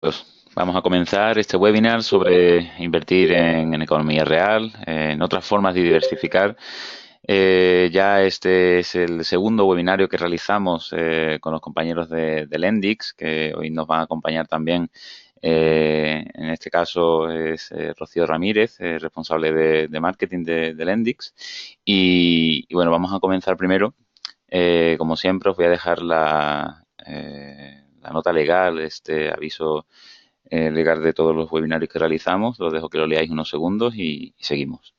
Pues vamos a comenzar este webinar sobre invertir en economía real, en otras formas de diversificar. Ya este es el segundo webinario que realizamos con los compañeros de Lendix, que hoy nos van a acompañar también. En este caso es Rocío Ramírez, responsable de marketing de Lendix. Y bueno, vamos a comenzar primero. Como siempre, os voy a dejar la nota legal, este aviso legal de todos los webinarios que realizamos. Os dejo que lo leáis unos segundos y seguimos.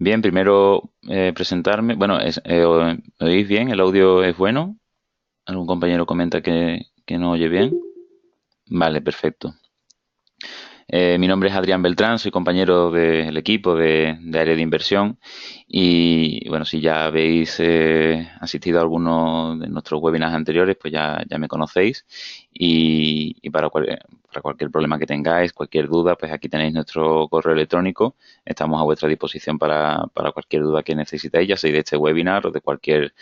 Bien, primero presentarme. Bueno, ¿me oís bien? ¿El audio es bueno? ¿Algún compañero comenta que no oye bien? Vale, perfecto. Mi nombre es Adrián Beltrán, soy compañero del equipo de área de inversión y bueno, si ya habéis asistido a alguno de nuestros webinars anteriores, pues ya me conocéis y para cualquier problema que tengáis, cualquier duda, pues aquí tenéis nuestro correo electrónico. Estamos a vuestra disposición para cualquier duda que necesitéis, ya sea de este webinar o de cualquier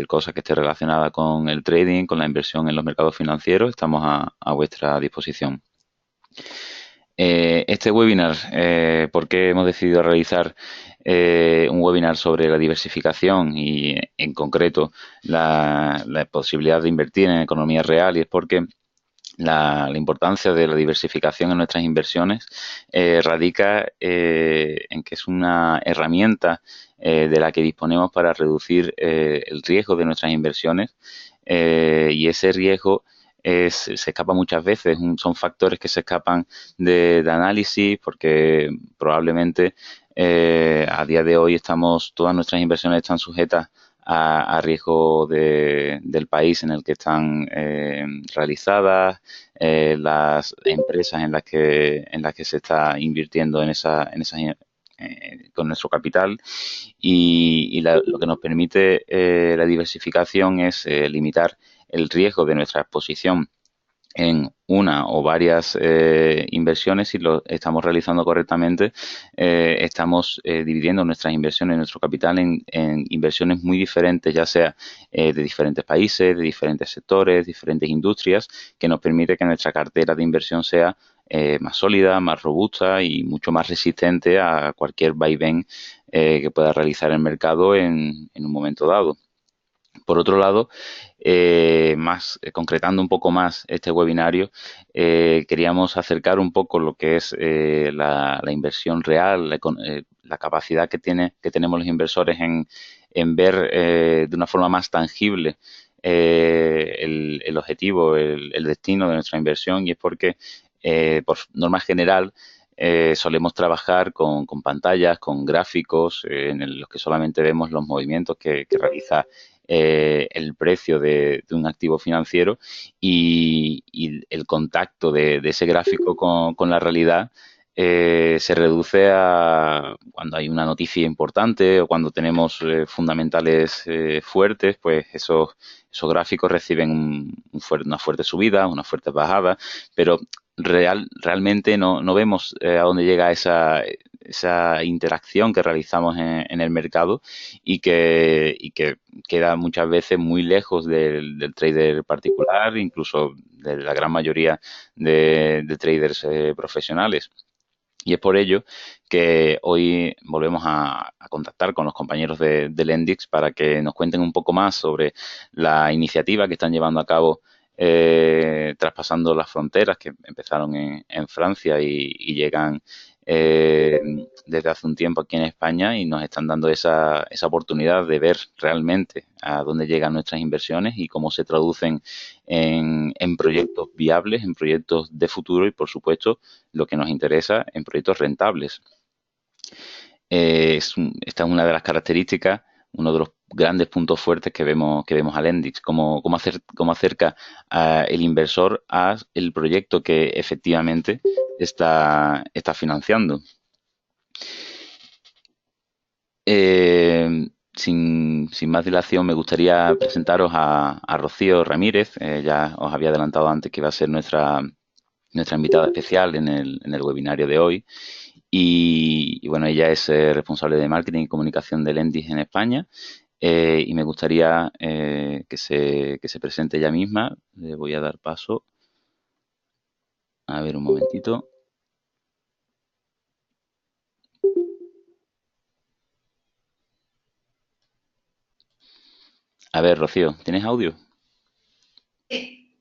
cosa que esté relacionada con el trading, con la inversión en los mercados financieros, estamos a vuestra disposición. Este webinar, ¿por qué hemos decidido realizar un webinar sobre la diversificación y en concreto la posibilidad de invertir en economía real? Y es porque la importancia de la diversificación en nuestras inversiones radica en que es una herramienta de la que disponemos para reducir el riesgo de nuestras inversiones y ese riesgo se escapa muchas veces, son factores que se escapan de análisis porque probablemente a día de hoy todas nuestras inversiones están sujetas a riesgo del país en el que están realizadas, las empresas en las que se está invirtiendo con nuestro capital lo que nos permite la diversificación es limitar el riesgo de nuestra exposición en una o varias inversiones. Si lo estamos realizando correctamente, estamos dividiendo nuestras inversiones, nuestro capital en inversiones muy diferentes, ya sea de diferentes países, de diferentes sectores, diferentes industrias, que nos permite que nuestra cartera de inversión sea más sólida, más robusta y mucho más resistente a cualquier vaivén que pueda realizar el mercado en un momento dado. Por otro lado, concretando un poco más este webinario, queríamos acercar un poco lo que es la inversión real, la capacidad que tenemos los inversores en ver de una forma más tangible el objetivo, el destino de nuestra inversión, y es porque, por norma general, solemos trabajar con pantallas, con gráficos en los que solamente vemos los movimientos que realiza el precio de un activo financiero y el contacto de ese gráfico con la realidad se reduce a cuando hay una noticia importante o cuando tenemos fundamentales fuertes, pues esos gráficos reciben una fuerte subida, una fuerte bajada, pero realmente no vemos a dónde llega esa interacción que realizamos en el mercado y que queda muchas veces muy lejos del trader particular, incluso de la gran mayoría de traders profesionales. Y es por ello que hoy volvemos a contactar con los compañeros de Lendix para que nos cuenten un poco más sobre la iniciativa que están llevando a cabo traspasando las fronteras que empezaron en Francia y llegan eh, desde hace un tiempo aquí en España y nos están dando esa oportunidad de ver realmente a dónde llegan nuestras inversiones y cómo se traducen en proyectos viables, en proyectos de futuro y, por supuesto, lo que nos interesa, en proyectos rentables. Esta es una de las características, uno de los grandes puntos fuertes que vemos al Endix, cómo acerca el inversor a el proyecto que efectivamente está financiando. Sin más dilación, me gustaría presentaros a Rocío Ramírez. Ya os había adelantado antes que iba a ser nuestra invitada especial en el webinario de hoy. Y bueno, ella es responsable de marketing y comunicación de Lendix en España. Y me gustaría que se presente ella misma. Le voy a dar paso. A ver, un momentito. A ver, Rocío, ¿tienes audio? Sí.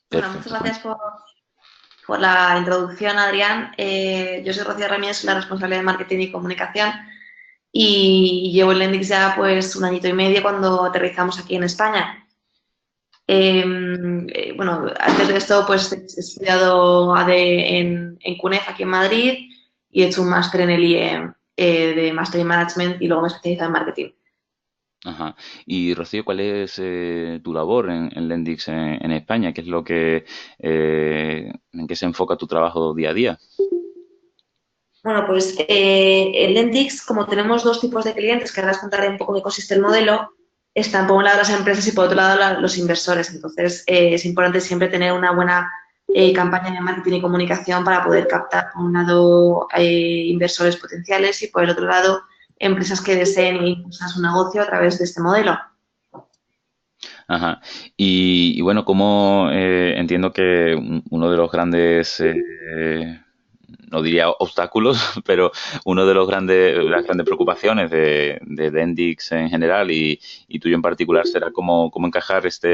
Bueno, muchas Perfecto. gracias por la introducción, Adrián. Yo soy Rocío Ramírez, soy la responsable de marketing y comunicación y llevo en Lendix ya pues un añito y medio cuando aterrizamos aquí en España. Bueno, antes de esto pues he estudiado AD en CUNEF aquí en Madrid y he hecho un máster en el IE de Master in Management y luego me he especializado en marketing. Ajá. Y Rocío, ¿cuál es tu labor en Lendix en España? ¿Qué es en qué se enfoca tu trabajo día a día? Bueno, pues en Lentix, como tenemos dos tipos de clientes, que ahora os contaré un poco en qué consiste el modelo, están por un lado las empresas y por otro lado los inversores. Entonces, es importante siempre tener una buena campaña de marketing y comunicación para poder captar, por un lado, inversores potenciales y por el otro lado, empresas que deseen impulsar su negocio a través de este modelo. Ajá. Y bueno, como entiendo que uno de los grandes, no diría obstáculos, pero uno de las grandes preocupaciones de Dendix en general y tuyo en particular será cómo encajar esta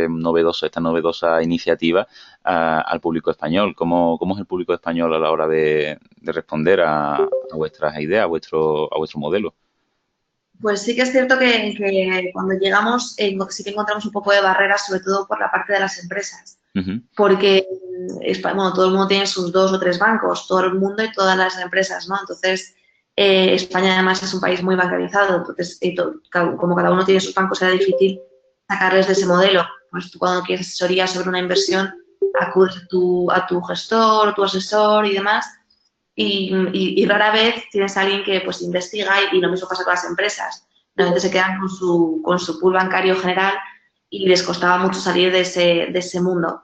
novedosa iniciativa al público español. ¿Cómo es el público español a la hora de responder a vuestras ideas, a vuestro modelo? Pues sí que es cierto que cuando llegamos sí que encontramos un poco de barreras, sobre todo por la parte de las empresas. Ujú. Porque bueno, todo el mundo tiene sus dos o tres bancos, todo el mundo y todas las empresas, ¿no? Entonces, España además es un país muy bancarizado, entonces, como cada uno tiene sus bancos, era difícil sacarles de ese modelo. Pues tú cuando quieres asesoría sobre una inversión, acudes a tu gestor, tu asesor y demás, y rara vez tienes a alguien que pues investiga y lo mismo pasa con las empresas. Normalmente se quedan con su pool bancario general y les costaba mucho salir de ese mundo.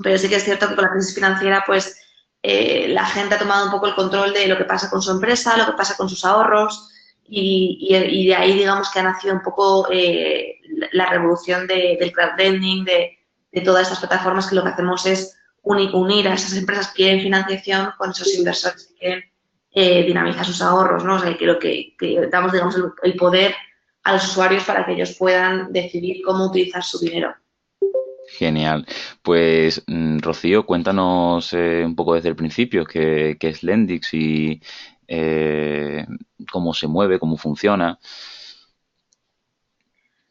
Pero sí que es cierto que con la crisis financiera, pues la gente ha tomado un poco el control de lo que pasa con su empresa, lo que pasa con sus ahorros y de ahí, digamos, que ha nacido un poco la revolución del crowdlending, de todas estas plataformas que lo que hacemos es unir a esas empresas que quieren financiación con esos inversores que quieren dinamizar sus ahorros, ¿no? O sea, que damos, digamos, el poder a los usuarios para que ellos puedan decidir cómo utilizar su dinero. Genial. Pues, Rocío, cuéntanos un poco desde el principio qué es Lendix y eh, cómo se mueve, cómo funciona.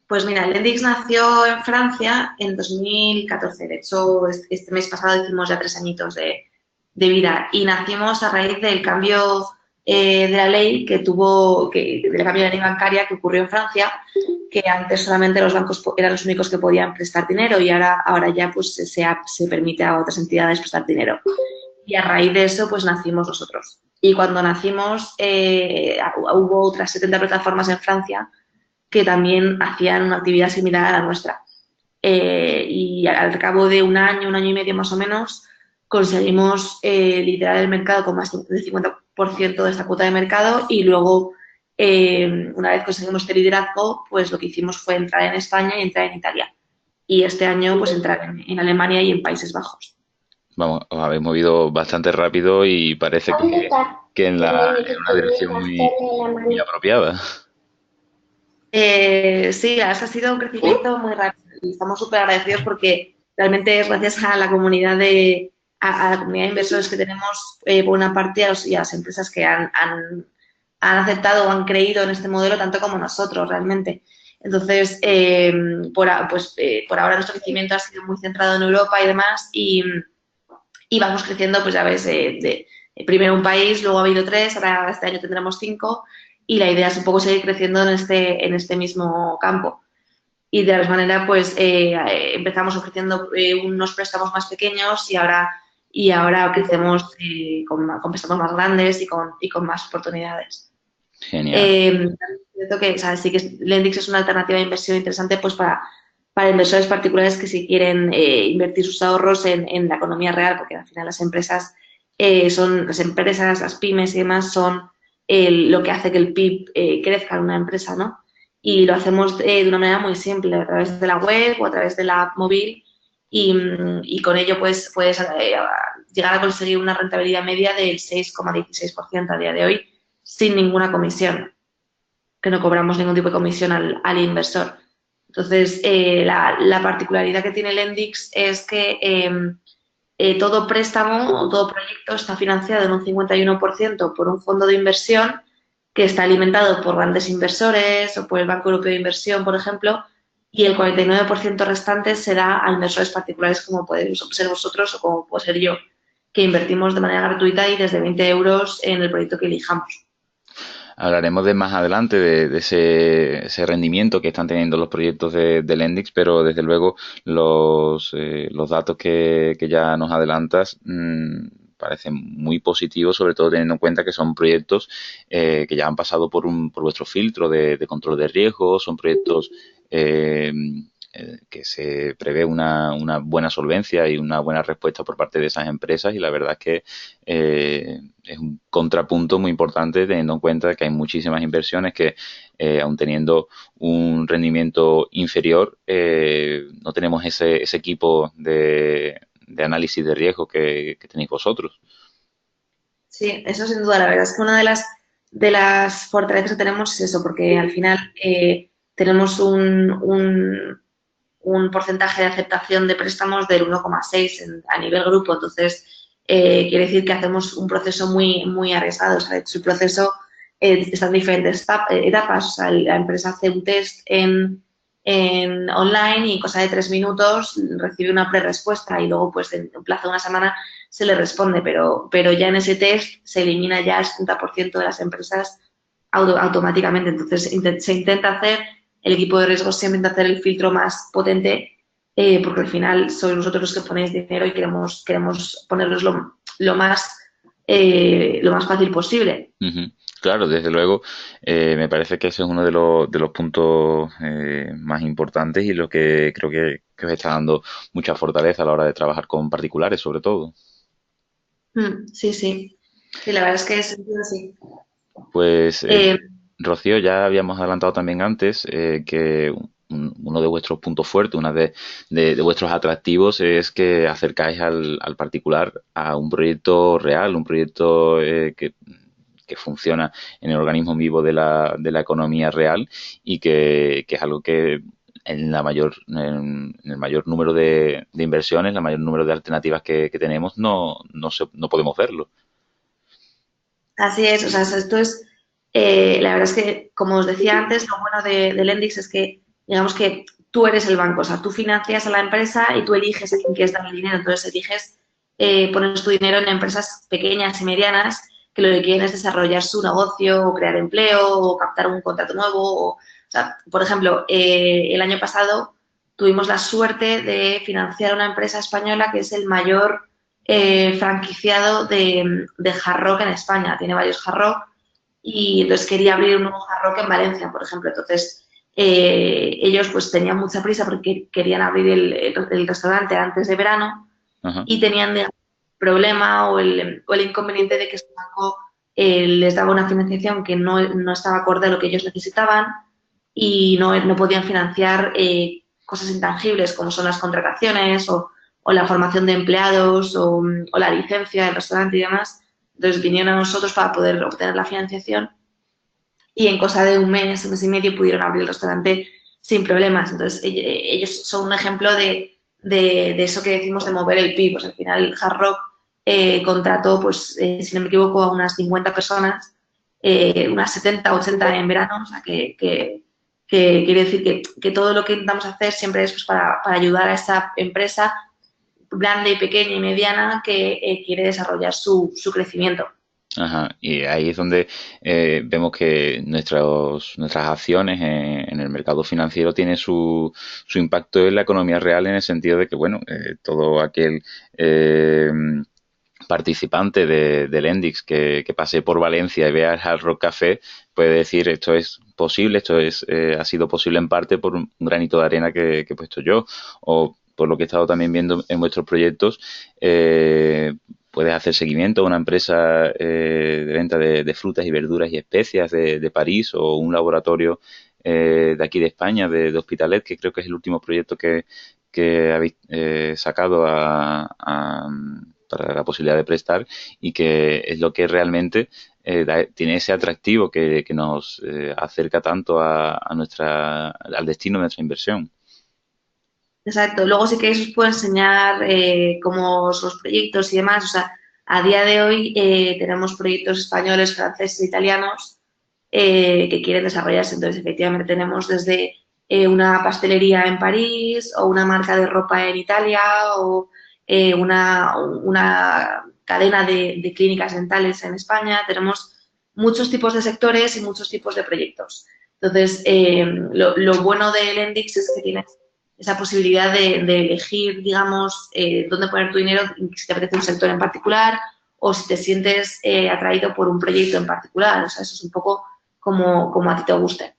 Pues mira, Lendix nació en Francia en 2014. De hecho, este mes pasado hicimos ya 3 añitos de vida y nacimos a raíz del cambio de la ley del cambio de ley bancaria que ocurrió en Francia, que antes solamente los bancos eran los únicos que podían prestar dinero y ahora ya pues se permite a otras entidades prestar dinero. Y a raíz de eso, pues nacimos nosotros. Y cuando nacimos, hubo otras 70 plataformas en Francia que también hacían una actividad similar a la nuestra. Y al cabo de un año y medio más o menos, conseguimos liderar el mercado con más del 50% de esta cuota de mercado y luego, una vez conseguimos este liderazgo, pues lo que hicimos fue entrar en España y entrar en Italia. Y este año, pues entrar en Alemania y en Países Bajos. Vamos, os habéis movido bastante rápido y parece que en una dirección muy apropiada. Sí, ha sido un crecimiento muy rápido. y estamos súper agradecidos porque realmente es gracias a la comunidad a la comunidad de inversores que tenemos, por una parte, y a las empresas que han aceptado o han creído en este modelo tanto como nosotros realmente. Entonces, por ahora nuestro crecimiento ha sido muy centrado en Europa y demás y vamos creciendo, pues ya ves, primero un país, luego ha habido 3, ahora este año tendremos 5 y la idea es un poco seguir creciendo en este mismo campo. Y de la misma manera, pues empezamos ofreciendo unos préstamos más pequeños y ahora crecemos con préstamos más grandes y con más oportunidades. Genial. Cierto que, o sea, sí que Lendix es una alternativa de inversión interesante pues para inversores particulares que si quieren invertir sus ahorros en la economía real, porque al final las empresas las pymes y demás son lo que hace que el PIB crezca en una empresa, ¿no? Y lo hacemos de una manera muy simple, a través de la web o a través de la app móvil y con ello pues puedes llegar a conseguir una rentabilidad media del 6,16% a día de hoy sin ninguna comisión, que no cobramos ningún tipo de comisión al inversor. Entonces, la particularidad que tiene Lendix es que todo préstamo o todo proyecto está financiado en un 51% por un fondo de inversión que está alimentado por grandes inversores o por el Banco Europeo de Inversión, por ejemplo, y el 49% restante será a inversores particulares como podéis ser vosotros o como puedo ser yo, que invertimos de manera gratuita y desde 20 euros en el proyecto que elijamos. Hablaremos de más adelante de ese rendimiento que están teniendo los proyectos de Lendix, pero desde luego los datos que ya nos adelantas parecen muy positivos, sobre todo teniendo en cuenta que son proyectos que ya han pasado por vuestro filtro de control de riesgo, son proyectos eh, que se prevé una buena solvencia y una buena respuesta por parte de esas empresas y la verdad es que es un contrapunto muy importante teniendo en cuenta que hay muchísimas inversiones que aun teniendo un rendimiento inferior no tenemos ese equipo de análisis de riesgo que tenéis vosotros. Sí, eso sin duda. La verdad es que una de las fortalezas que tenemos es eso, porque al final tenemos un porcentaje de aceptación de préstamos del 1,6 a nivel grupo. Entonces, quiere decir que hacemos un proceso muy, muy arriesgado. O sea, de hecho, el proceso está en diferentes etapas. O sea, la empresa hace un test en online y en cosa de 3 minutos recibe una pre-respuesta y luego, pues, en un plazo de una semana se le responde. Pero ya en ese test se elimina ya el 70% de las empresas automáticamente. Entonces, se intenta hacer el equipo de riesgos siempre intenta hacer el filtro más potente porque al final sois vosotros los que ponéis dinero y queremos ponerlos lo más fácil posible. Ujú. Claro, desde luego, me parece que ese es uno de los puntos más importantes y lo que creo que os está dando mucha fortaleza a la hora de trabajar con particulares, sobre todo. Sí, sí. Sí, la verdad es que es así. Pues, Eh, Rocío, ya habíamos adelantado también antes que uno de vuestros puntos fuertes, una de vuestros atractivos es que acercáis al particular a un proyecto real, un proyecto que funciona en el organismo vivo de la economía real y que es algo que en el mayor número de inversiones, el mayor número de alternativas que tenemos, no podemos verlo. Así es, o sea, esto es, la verdad es que, como os decía antes, lo bueno de Lendix es que, digamos que tú eres el banco, o sea, tú financias a la empresa y tú eliges a quién quieres dar el dinero, entonces eliges poner tu dinero en empresas pequeñas y medianas que lo que quieren es desarrollar su negocio o crear empleo o captar un contrato nuevo. O sea, por ejemplo, el año pasado tuvimos la suerte de financiar una empresa española que es el mayor franquiciado de Hard Rock en España. Tiene varios Hard Rock y entonces quería abrir un nuevo Hard Rock en Valencia, por ejemplo. Entonces, ellos pues tenían mucha prisa porque querían abrir el restaurante antes de verano Ajá. y tenían el problema o el inconveniente de que su banco les daba una financiación que no estaba acorde a lo que ellos necesitaban y no podían financiar cosas intangibles como son las contrataciones o la formación de empleados o la licencia del restaurante y demás. Entonces vinieron a nosotros para poder obtener la financiación y en cosa de un mes y medio pudieron abrir el restaurante sin problemas. Entonces, ellos son un ejemplo de eso que decimos de mover el PIB. Pues al final, Hard Rock contrató, pues, si no me equivoco, a unas 50 personas, unas 70, 80 en verano. O sea, que quiere decir que todo lo que intentamos hacer siempre es pues, para ayudar a esa empresa grande, pequeña y mediana que quiere desarrollar su crecimiento. Ajá, y ahí es donde vemos que nuestras acciones en el mercado financiero tienen su impacto en la economía real en el sentido de que, bueno, todo aquel participante del Endix que pase por Valencia y vea el Hard Rock Café puede decir esto es posible, ha sido posible en parte por un granito de arena que he puesto yo o por lo que he estado también viendo en vuestros proyectos. Puedes hacer seguimiento a una empresa de venta de frutas y verduras y especias de París o un laboratorio de aquí de España, de Hospitalet, que creo que es el último proyecto que habéis sacado para la posibilidad de prestar y que es lo que realmente tiene ese atractivo que nos acerca tanto al destino de nuestra inversión. Exacto. Luego sí que os puedo enseñar cómo son los proyectos y demás. O sea, a día de hoy tenemos proyectos españoles, franceses e italianos que quieren desarrollarse. Entonces, efectivamente, tenemos desde una pastelería en París o una marca de ropa en Italia o una cadena de clínicas dentales en España. Tenemos muchos tipos de sectores y muchos tipos de proyectos. Entonces, lo bueno del Endix es que tienes esa posibilidad de elegir, digamos, dónde poner tu dinero, si te apetece un sector en particular o si te sientes atraído por un proyecto en particular. O sea, eso es un poco como a ti te guste.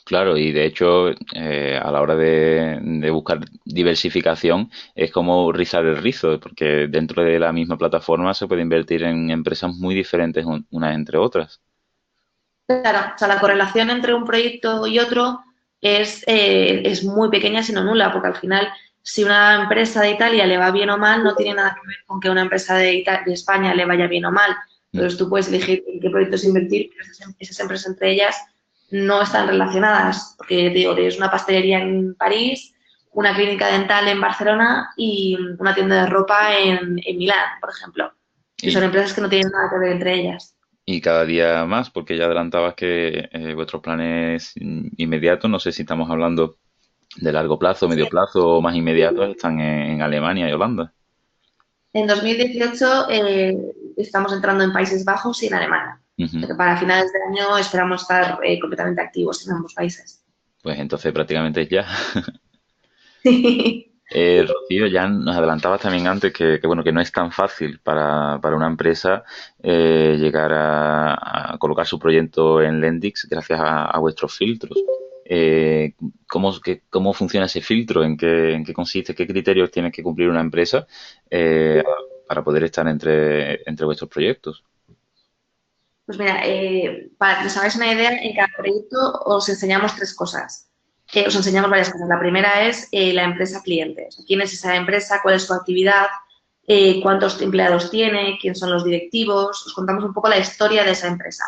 Claro, y de hecho, a la hora de buscar diversificación, es como rizar el rizo, porque dentro de la misma plataforma se puede invertir en empresas muy diferentes unas entre otras. Claro, o sea, la correlación entre un proyecto y otro es muy pequeña, si no nula, porque al final, si una empresa de Italia le va bien o mal, no tiene nada que ver con que una empresa de España le vaya bien o mal. Mm. Entonces, tú puedes elegir en qué proyectos invertir, pero esas empresas entre ellas no están relacionadas, porque digo, tienes una pastelería en París, una clínica dental en Barcelona y una tienda de ropa en Milán, por ejemplo, que Y, son empresas que no tienen nada que ver entre ellas. y cada día más, porque ya adelantabas que vuestros planes inmediatos, no sé si estamos hablando de largo plazo, medio plazo o más inmediatos, están en Alemania y Holanda. En 2018 estamos entrando en Países Bajos y en Alemania. O Ujú. sea que para finales de año esperamos estar completamente activos en ambos países. Pues entonces prácticamente ya. Rocío, ya nos adelantabas también antes bueno, que no es tan fácil para una empresa llegar a colocar su proyecto en Lendix gracias a vuestros filtros. ¿Cómo funciona ese filtro? ¿En qué consiste? ¿Qué criterios tiene que cumplir una empresa eh, para poder estar entre vuestros proyectos? Pues mira, para que os hagáis una idea, en cada proyecto os enseñamos tres cosas. Os enseñamos varias cosas. La primera es la empresa cliente. O sea, quién es esa empresa, cuál es su actividad, cuántos empleados tiene, quién son los directivos. Os contamos un poco la historia de esa empresa.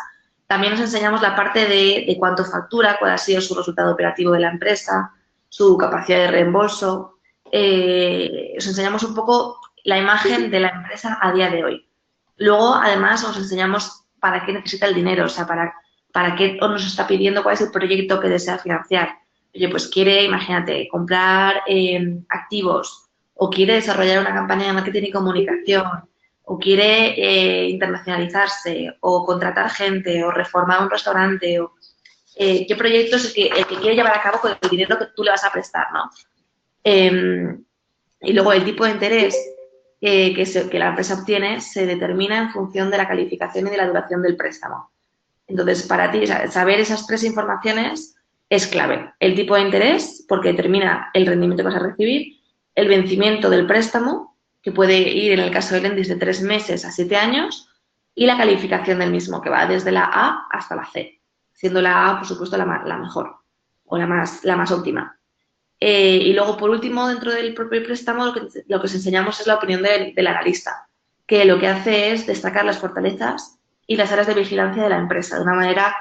También os enseñamos la parte de cuánto factura, cuál ha sido su resultado operativo de la empresa, su capacidad de reembolso. Os enseñamos un poco la imagen de la empresa a día de hoy. Luego, además, os enseñamos para qué necesita el dinero, o sea, para qué nos está pidiendo, cuál es el proyecto que desea financiar. Oye, pues quiere, imagínate, comprar activos o quiere desarrollar una campaña de marketing y comunicación o quiere internacionalizarse o contratar gente o reformar un restaurante o qué proyecto es el que quiere llevar a cabo con el dinero que tú le vas a prestar, ¿no? Y luego el tipo de interés que la empresa obtiene se determina en función de la calificación y de la duración del préstamo. Entonces, para ti, saber esas tres informaciones es clave. El tipo de interés, porque determina el rendimiento que vas a recibir, el vencimiento del préstamo, que puede ir en el caso del ENDIS de 3 meses a 7 años, y la calificación del mismo, que va desde la A hasta la C, siendo la A, por supuesto, la mejor o la más óptima. Y luego, por último, dentro del propio préstamo, lo que os enseñamos es la opinión del analista, que lo que hace es destacar las fortalezas y las áreas de vigilancia de la empresa de una manera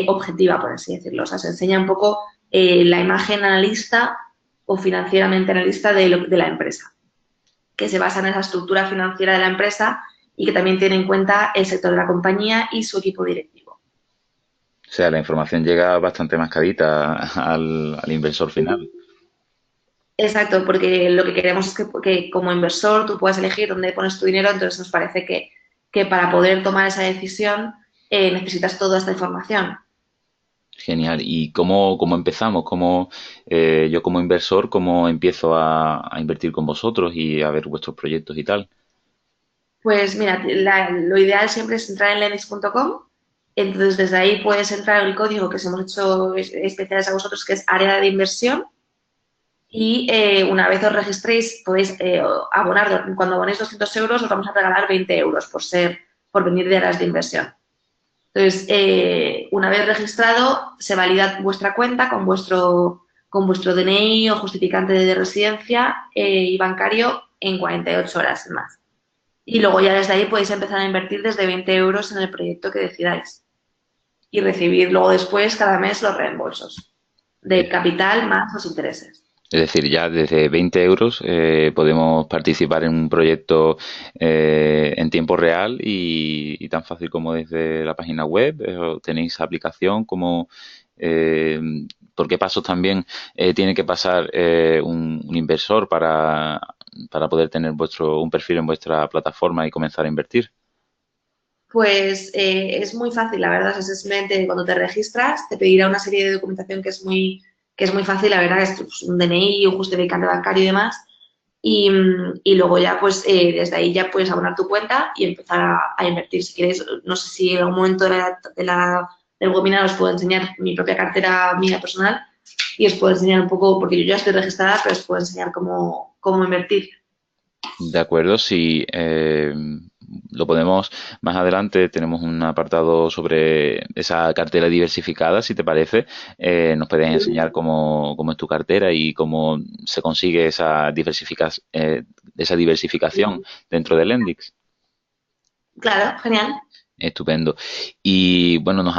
objetiva, por así decirlo. O sea, se enseña un poco la imagen analista o financieramente analista de la empresa, que se basa en esa estructura financiera de la empresa y que también tiene en cuenta el sector de la compañía y su equipo directivo. O sea, la información llega bastante mascadita al inversor final. Exacto, porque lo que queremos es que como inversor tú puedas elegir dónde pones tu dinero, entonces nos parece que para poder tomar esa decisión necesitas toda esta información. Genial. ¿Y cómo empezamos? Yo como inversor, cómo empiezo a invertir con vosotros y a ver vuestros proyectos y tal? Pues mira, lo ideal siempre es entrar en lendix.com. Entonces, desde ahí puedes entrar en el código que os hemos hecho especiales a vosotros, que es área de inversión. Y una vez os registréis, podéis abonar. Cuando abonéis 200 euros, os vamos a regalar 20 euros por venir de áreas de inversión. Entonces, una vez registrado, se valida vuestra cuenta con vuestro DNI o justificante de residencia y bancario en 48 horas más. Y luego ya desde ahí podéis empezar a invertir desde 20 euros en el proyecto que decidáis y recibir luego después cada mes los reembolsos de capital más los intereses. Es decir, ya desde 20 euros podemos participar en un proyecto en tiempo real y tan fácil como desde la página web. Tenéis aplicación como... eh, ¿Por qué pasos también tiene que pasar un inversor para poder tener un perfil en vuestra plataforma y comenzar a invertir? Pues es muy fácil, la verdad. Es simplemente cuando te registras te pedirá una serie de documentación que es muy fácil, la verdad, es pues, un DNI, un justificante bancario y demás. Y luego ya, pues desde ahí ya puedes abonar tu cuenta y empezar a invertir. Si quieres, no sé si en algún momento del webinar os puedo enseñar mi propia cartera mía personal y os puedo enseñar un poco, porque yo ya estoy registrada, pero os puedo enseñar cómo invertir. De acuerdo, si lo podemos más adelante, tenemos un apartado sobre esa cartera diversificada, si te parece, nos puedes enseñar cómo es tu cartera y cómo se consigue esa diversificación dentro de Lendix. Claro, genial. Estupendo. Y bueno, nos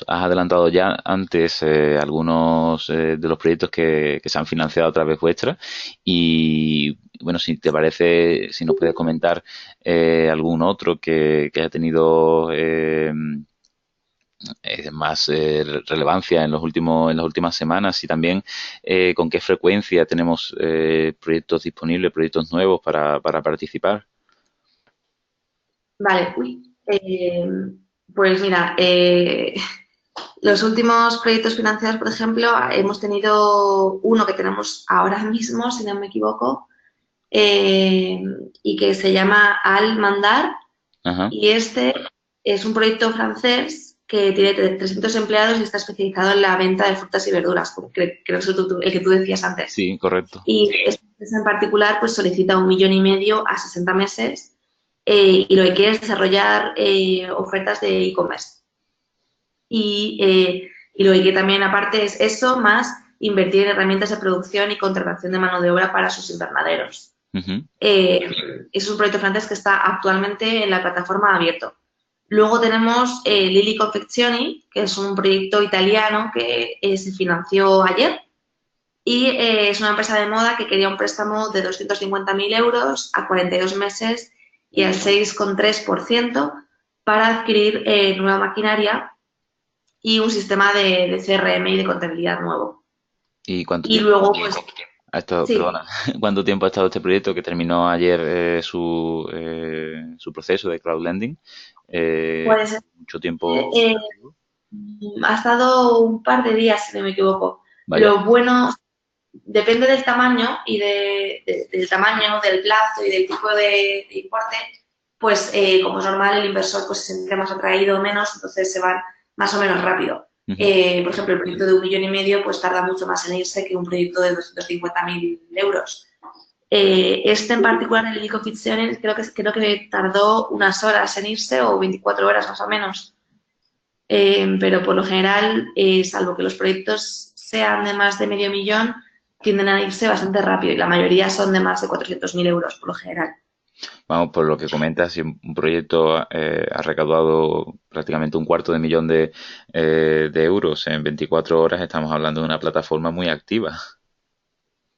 has adelantado ya antes algunos de los proyectos que se han financiado a través vuestra. Y bueno, si te parece, si nos puedes comentar algún otro que haya tenido más relevancia en las últimas semanas y también con qué frecuencia tenemos proyectos disponibles, proyectos nuevos para participar. Vale, uy. Pues mira, los últimos proyectos financiados, por ejemplo, hemos tenido uno que tenemos ahora mismo, si no me equivoco, eh, y que se llama Al Mandar. Ajá. Y este es un proyecto francés que tiene 300 empleados y está especializado en la venta de frutas y verduras, como creo que es el que tú decías antes. Sí, correcto. Y esta empresa en particular pues solicita 1,5 millones a 60 meses y lo que quiere es desarrollar ofertas de e-commerce. Y lo que quiere también aparte es eso, más invertir en herramientas de producción y contratación de mano de obra para sus invernaderos. Ujú. Es un proyecto francés que está actualmente en la plataforma abierto. Luego tenemos Lili Confeczioni, que es un proyecto italiano que se financió ayer y es una empresa de moda que quería un préstamo de 250.000 euros a 42 meses y al 6,3% para adquirir nueva maquinaria y un sistema de CRM y de contabilidad nuevo. ¿Y cuánto Y tiempo luego, pues, ha estado, sí, perdona, cuánto tiempo ha estado este proyecto que terminó ayer su proceso de crowdlending? pues Mucho tiempo eh, operativo. ha estado un par de días, si no me equivoco. Vaya. Lo bueno, depende del tamaño y del tamaño, del plazo y del tipo de importe, pues como es normal, el inversor pues se siente más atraído o menos, entonces se van más o menos rápido. Ujú. Por ejemplo, el proyecto de 1,5 millones pues tarda mucho más en irse que un proyecto de 250.000 euros. Este en particular, el Lico Ficciones, creo que tardó unas horas en irse o 24 horas más o menos. Pero por lo general, salvo que los proyectos sean de más de 500.000, tienden a irse bastante rápido y la mayoría son de más de 400.000 euros por lo general. Vamos, por lo que comentas, si un proyecto ha recaudado prácticamente 1/4 de millón de euros en 24 horas, estamos hablando de una plataforma muy activa.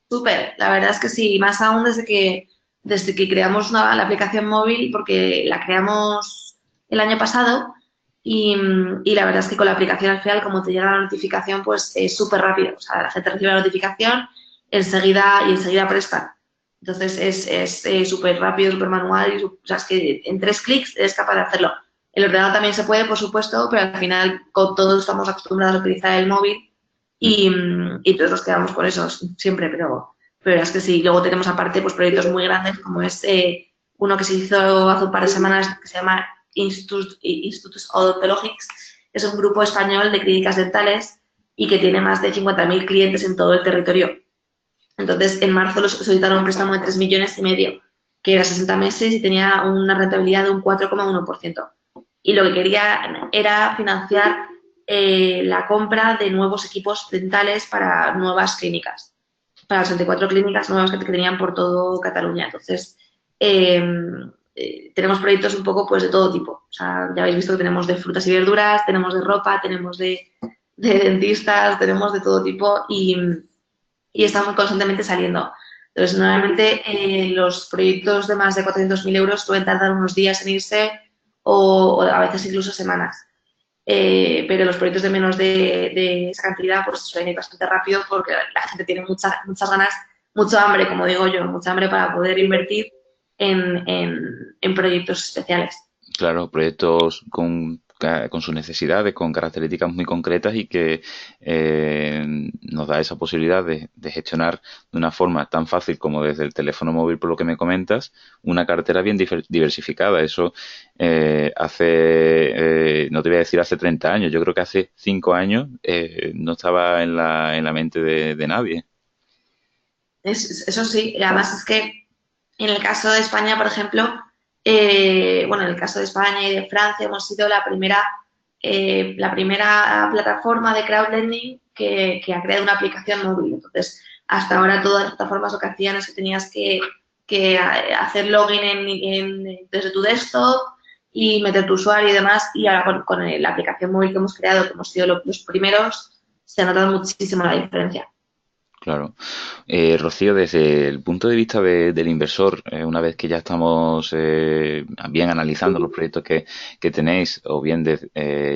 Súper, la verdad es que sí, más aún desde que creamos la aplicación móvil, porque la creamos el año pasado y la verdad es que con la aplicación al final, como te llega la notificación, pues es súper rápido. O sea, la gente recibe la notificación enseguida prestan. Entonces es súper rápido, súper manual y o sea, es que en 3 clics eres capaz de hacerlo. El ordenador también se puede, por supuesto, pero al final con todos estamos acostumbrados a utilizar el móvil y todos nos quedamos con eso siempre, pero es que sí. Luego tenemos aparte pues proyectos muy grandes como es uno que se hizo hace un par de semanas que se llama Institutus Odontologics. Es un grupo español de clínicas dentales y que tiene más de 50.000 clientes en todo el territorio. Entonces, en marzo los solicitaron un préstamo de 3,5 millones, que era 60 meses y tenía una rentabilidad de un 4,1%. Y lo que quería era financiar la compra de nuevos equipos dentales para nuevas clínicas, para las 24 clínicas nuevas que tenían por todo Cataluña. Entonces, eh, tenemos proyectos un poco pues de todo tipo. O sea, ya habéis visto que tenemos de frutas y verduras, tenemos de ropa, tenemos de dentistas, tenemos de todo tipo y estamos constantemente saliendo. Entonces, normalmente los proyectos de más de 400.000 euros pueden tardar unos días en irse o a veces incluso semanas. Pero los proyectos de menos de esa cantidad pues suelen ir bastante rápido porque la gente tiene muchas ganas, mucho hambre, como digo yo, mucha hambre para poder invertir en proyectos especiales. Claro, proyectos con sus necesidades, con características muy concretas y que nos da esa posibilidad de gestionar de una forma tan fácil como desde el teléfono móvil, por lo que me comentas, una cartera bien diversificada. Eso no te voy a decir hace 30 años, yo creo que hace 5 años no estaba en la mente de nadie. Eso sí, y además es que en el caso de España, por ejemplo, bueno, en el caso de España y de Francia hemos sido la primera plataforma de crowdlending que ha creado una aplicación móvil. Entonces, hasta ahora todas las plataformas lo que hacían es que tenías que hacer login desde tu desktop y meter tu usuario y demás. Y ahora con la aplicación móvil que hemos creado, que hemos sido los primeros, se ha notado muchísimo la diferencia. Claro. Rocío, desde el punto de vista del inversor, una vez que ya estamos bien analizando los proyectos que tenéis, o bien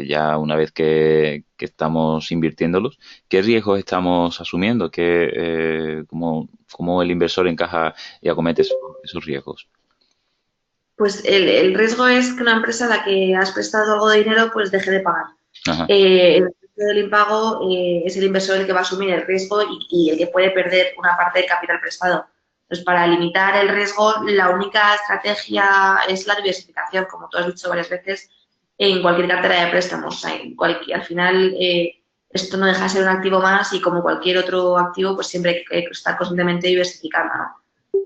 ya una vez que estamos invirtiéndolos, ¿qué riesgos estamos asumiendo? ¿Cómo el inversor encaja y acomete esos riesgos? Pues el riesgo es que una empresa a la que has prestado algo de dinero pues deje de pagar. Ajá, El precio del impago es el inversor el que va a asumir el riesgo y el que puede perder una parte del capital prestado. Entonces, para limitar el riesgo, la única estrategia es la diversificación, como tú has dicho varias veces, en cualquier cartera de préstamos. O sea, al final, esto no deja de ser un activo más y como cualquier otro activo, pues siempre hay que estar constantemente diversificando, ¿no?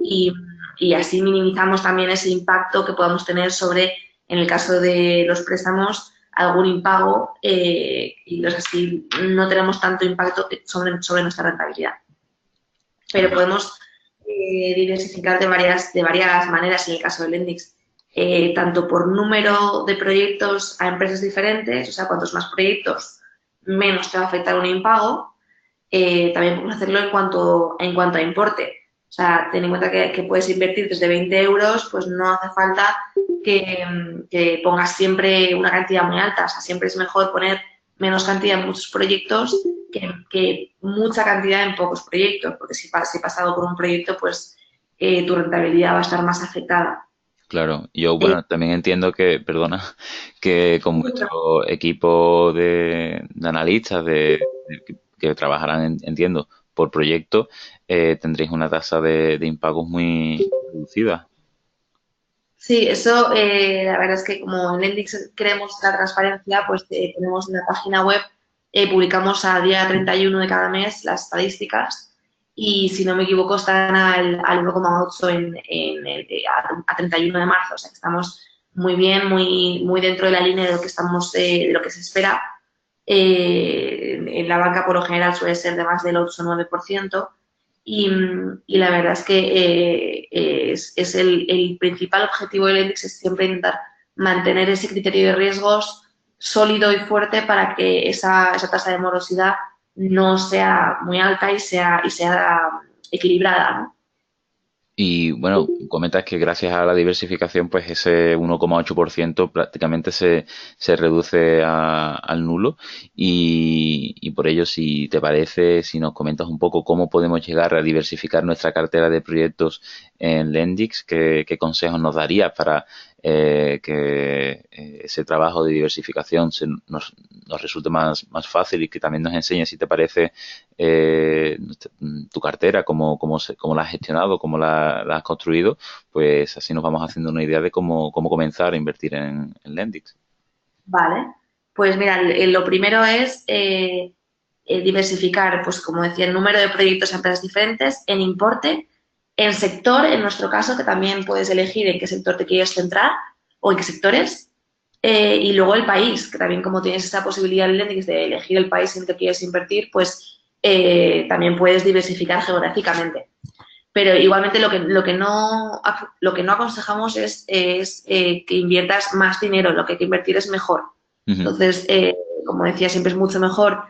Y, y así minimizamos también ese impacto que podamos tener sobre, en el caso de los préstamos, algún impago y así no tenemos tanto impacto sobre nuestra rentabilidad. Pero claro. podemos diversificar de varias maneras en el caso del Lendix. Tanto por número de proyectos a empresas diferentes, o sea, cuantos más proyectos, menos te va a afectar un impago. También podemos hacerlo en cuanto a importe. O sea, ten en cuenta que puedes invertir desde 20 euros, pues no hace falta que pongas siempre una cantidad muy alta. O sea, siempre es mejor poner menos cantidad en muchos proyectos que mucha cantidad en pocos proyectos, porque si pasas algo por un proyecto, pues tu rentabilidad va a estar más afectada. Claro, yo Eh, bueno, también entiendo que, perdona, que con vuestro equipo de analistas que trabajarán, entiendo, por proyecto, tendréis una tasa de impagos muy reducida. Sí, eso la verdad es que como en Lendix queremos la transparencia, pues tenemos en la página web, publicamos a día 31 de cada mes las estadísticas y si no me equivoco están al 1,8 a 31 de marzo, o sea que estamos muy bien, muy dentro de la línea de lo que de lo que se espera. En la banca por lo general suele ser de más del 8 o 9%. y la verdad es que es el principal objetivo del Index es siempre intentar mantener ese criterio de riesgos sólido y fuerte para que esa tasa de morosidad no sea muy alta y sea equilibrada, ¿no? Y bueno, comentas que gracias a la diversificación, pues ese 1,8% prácticamente se reduce al nulo. Y por ello, si te parece, si nos comentas un poco cómo podemos llegar a diversificar nuestra cartera de proyectos en Lendix, qué consejos nos darías para que ese trabajo de diversificación nos resulte más fácil y que también nos enseñe, si te parece, eh, tu cartera, cómo la has gestionado, cómo la has construido, pues así nos vamos haciendo una idea de cómo comenzar a invertir en Lendix. Vale, pues mira, lo primero es diversificar, pues como decía, el número de proyectos a empresas diferentes, en importe, en sector, en nuestro caso, que también puedes elegir en qué sector te quieres centrar o en qué sectores, y luego el país, que también como tienes esa posibilidad en Lendix de elegir el país en el que quieres invertir, pues también puedes diversificar geográficamente. Pero igualmente lo que no aconsejamos es que inviertas más dinero, lo que hay que invertir es mejor. Ujú. Entonces, como decía, siempre es mucho mejor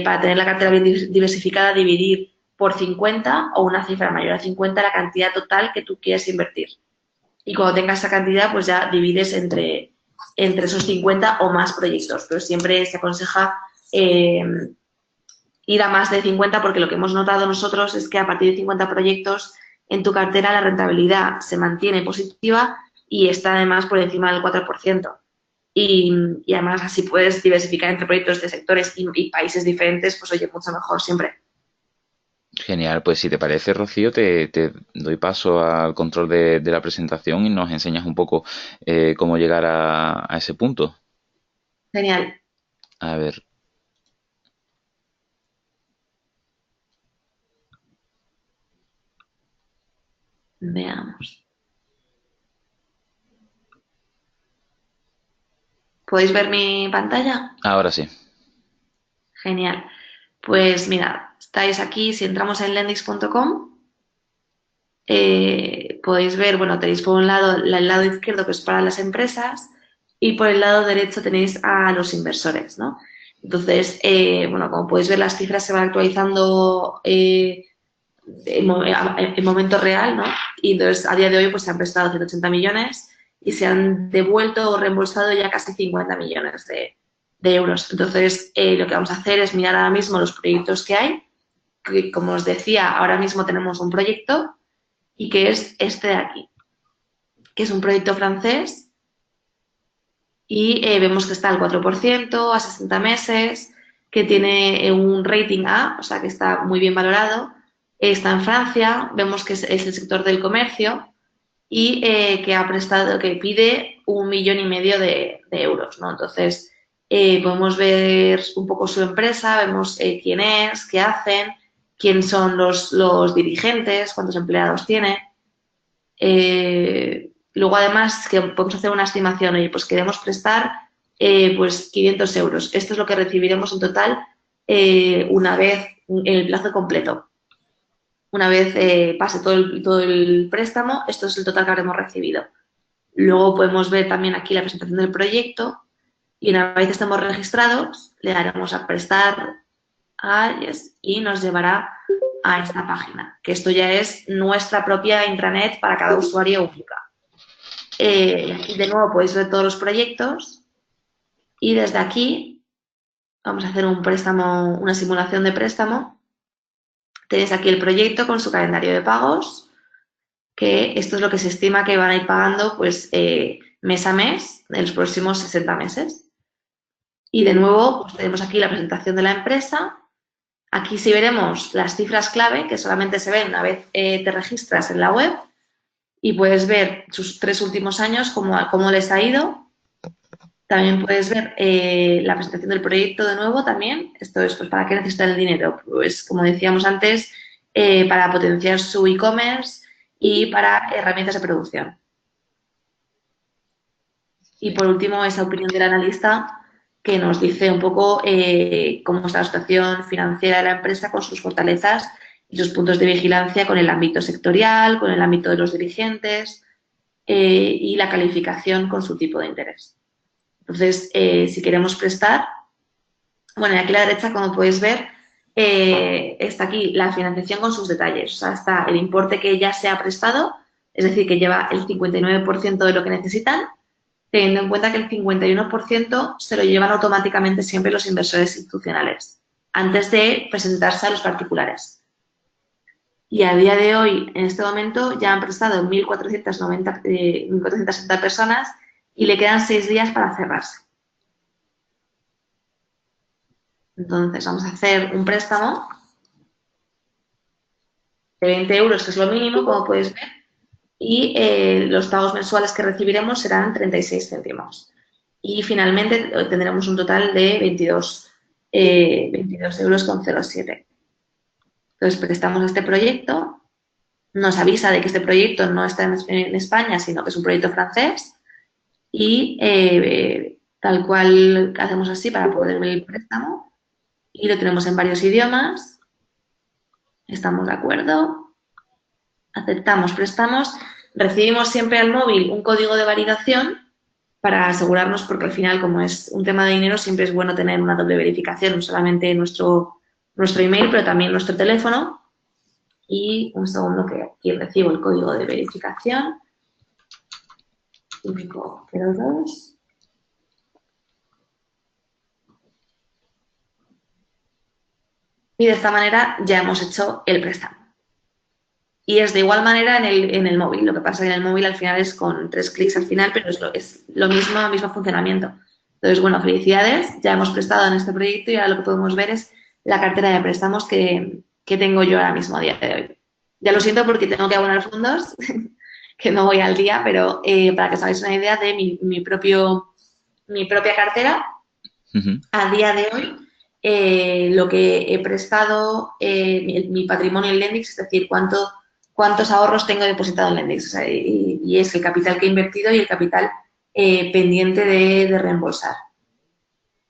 para tener la cartera bien diversificada, dividir por 50 o una cifra mayor a 50 la cantidad total que tú quieres invertir. Y cuando tengas esa cantidad, pues ya divides entre esos 50 o más proyectos. Pero siempre se aconseja eh, ir a más de 50 porque lo que hemos notado nosotros es que a partir de 50 proyectos en tu cartera la rentabilidad se mantiene positiva y está además por encima del 4%. Y además así puedes diversificar entre proyectos de sectores y países diferentes, pues oye, mucho mejor siempre. Genial, pues si te parece, Rocío, te doy paso al control de la presentación y nos enseñas un poco cómo llegar a ese punto. Genial. A ver, Veamos. ¿Podéis ver mi pantalla? ahora sí. Genial. Pues mira, estáis aquí, si entramos en lendix.com, podéis ver, bueno, tenéis por un lado el lado izquierdo que es para las empresas y por el lado derecho tenéis a los inversores, ¿no? Entonces, bueno, como podéis ver, las cifras se van actualizando en momento real, ¿no? Y entonces, a día de hoy, pues se han prestado 180 millones y se han devuelto o reembolsado ya casi 50 millones de euros. Entonces, lo que vamos a hacer es mirar ahora mismo los proyectos que hay, que como os decía, ahora mismo tenemos un proyecto y que es este de aquí, que es un proyecto francés y vemos que está al 4% a 60 meses, que tiene un rating A, o sea que está muy bien valorado, está en Francia, vemos que es el sector del comercio y que pide 1,5 millones de euros, ¿no? Entonces, podemos ver un poco su empresa, vemos quién es, qué hacen, quién son los dirigentes, cuántos empleados tiene. Luego, además, que podemos hacer una estimación, oye, pues queremos prestar pues 500 euros. Esto es lo que recibiremos en total una vez en el plazo completo. Una vez pase todo el préstamo, esto es el total que habremos recibido. Luego podemos ver también aquí la presentación del proyecto y una vez estemos registrados, le daremos a prestar a Yes y nos llevará a esta página, que esto ya es nuestra propia intranet para cada usuario única. Aquí de nuevo podéis ver todos los proyectos y desde aquí vamos a hacer un préstamo, una simulación de préstamo. Tenéis aquí el proyecto con su calendario de pagos, que esto es lo que se estima que van a ir pagando pues mes a mes en los próximos 60 meses. Y de nuevo pues tenemos aquí la presentación de la empresa. Aquí sí veremos las cifras clave que solamente se ven una vez te registras en la web y puedes ver sus 3 últimos años, cómo les ha ido. También puedes ver la presentación del proyecto de nuevo también. Esto es, pues, ¿para qué necesitan el dinero? Pues, como decíamos antes, para potenciar su e-commerce y para herramientas de producción. Y por último, esa opinión del analista que nos dice un poco cómo está la situación financiera de la empresa con sus fortalezas y sus puntos de vigilancia con el ámbito sectorial, con el ámbito de los dirigentes y la calificación con su tipo de interés. Entonces, si queremos prestar, bueno, y aquí a la derecha, como podéis ver, está aquí la financiación con sus detalles. O sea, está el importe que ya se ha prestado, es decir, que lleva el 59% de lo que necesitan, teniendo en cuenta que el 51% se lo llevan automáticamente siempre los inversores institucionales, antes de presentarse a los particulares. Y a día de hoy, en este momento, ya han prestado 1.460 personas y le quedan 6 días para cerrarse. Entonces, vamos a hacer un préstamo de 20 euros, que es lo mínimo, como podéis ver, y los pagos mensuales que recibiremos serán 36 céntimos. Y finalmente tendremos un total de 22 euros con 07. Entonces, prestamos este proyecto, nos avisa de que este proyecto no está en España, sino que es un proyecto francés, y tal cual hacemos así para poder ver el préstamo, y lo tenemos en varios idiomas. ¿Estamos de acuerdo? Aceptamos, prestamos. Recibimos siempre al móvil un código de validación para asegurarnos, porque al final, como es un tema de dinero, siempre es bueno tener una doble verificación, no solamente nuestro email, pero también nuestro teléfono. Y un segundo que aquí recibo el código de verificación. 502. Y de esta manera ya hemos hecho el préstamo. Y es de igual manera en el móvil. Lo que pasa es que en el móvil al final es con 3 clics al final, pero es lo mismo funcionamiento. Entonces, bueno, felicidades. Ya hemos prestado en este proyecto y ahora lo que podemos ver es la cartera de préstamos que tengo yo ahora mismo a día de hoy. Ya lo siento porque tengo que abonar fondos, que no voy al día, pero para que os hagáis una idea de mi propia cartera, a día de hoy, lo que he prestado, mi patrimonio en Lendix, es decir, cuántos ahorros tengo depositado en Lendix. O sea, y es el capital que he invertido y el capital pendiente de reembolsar.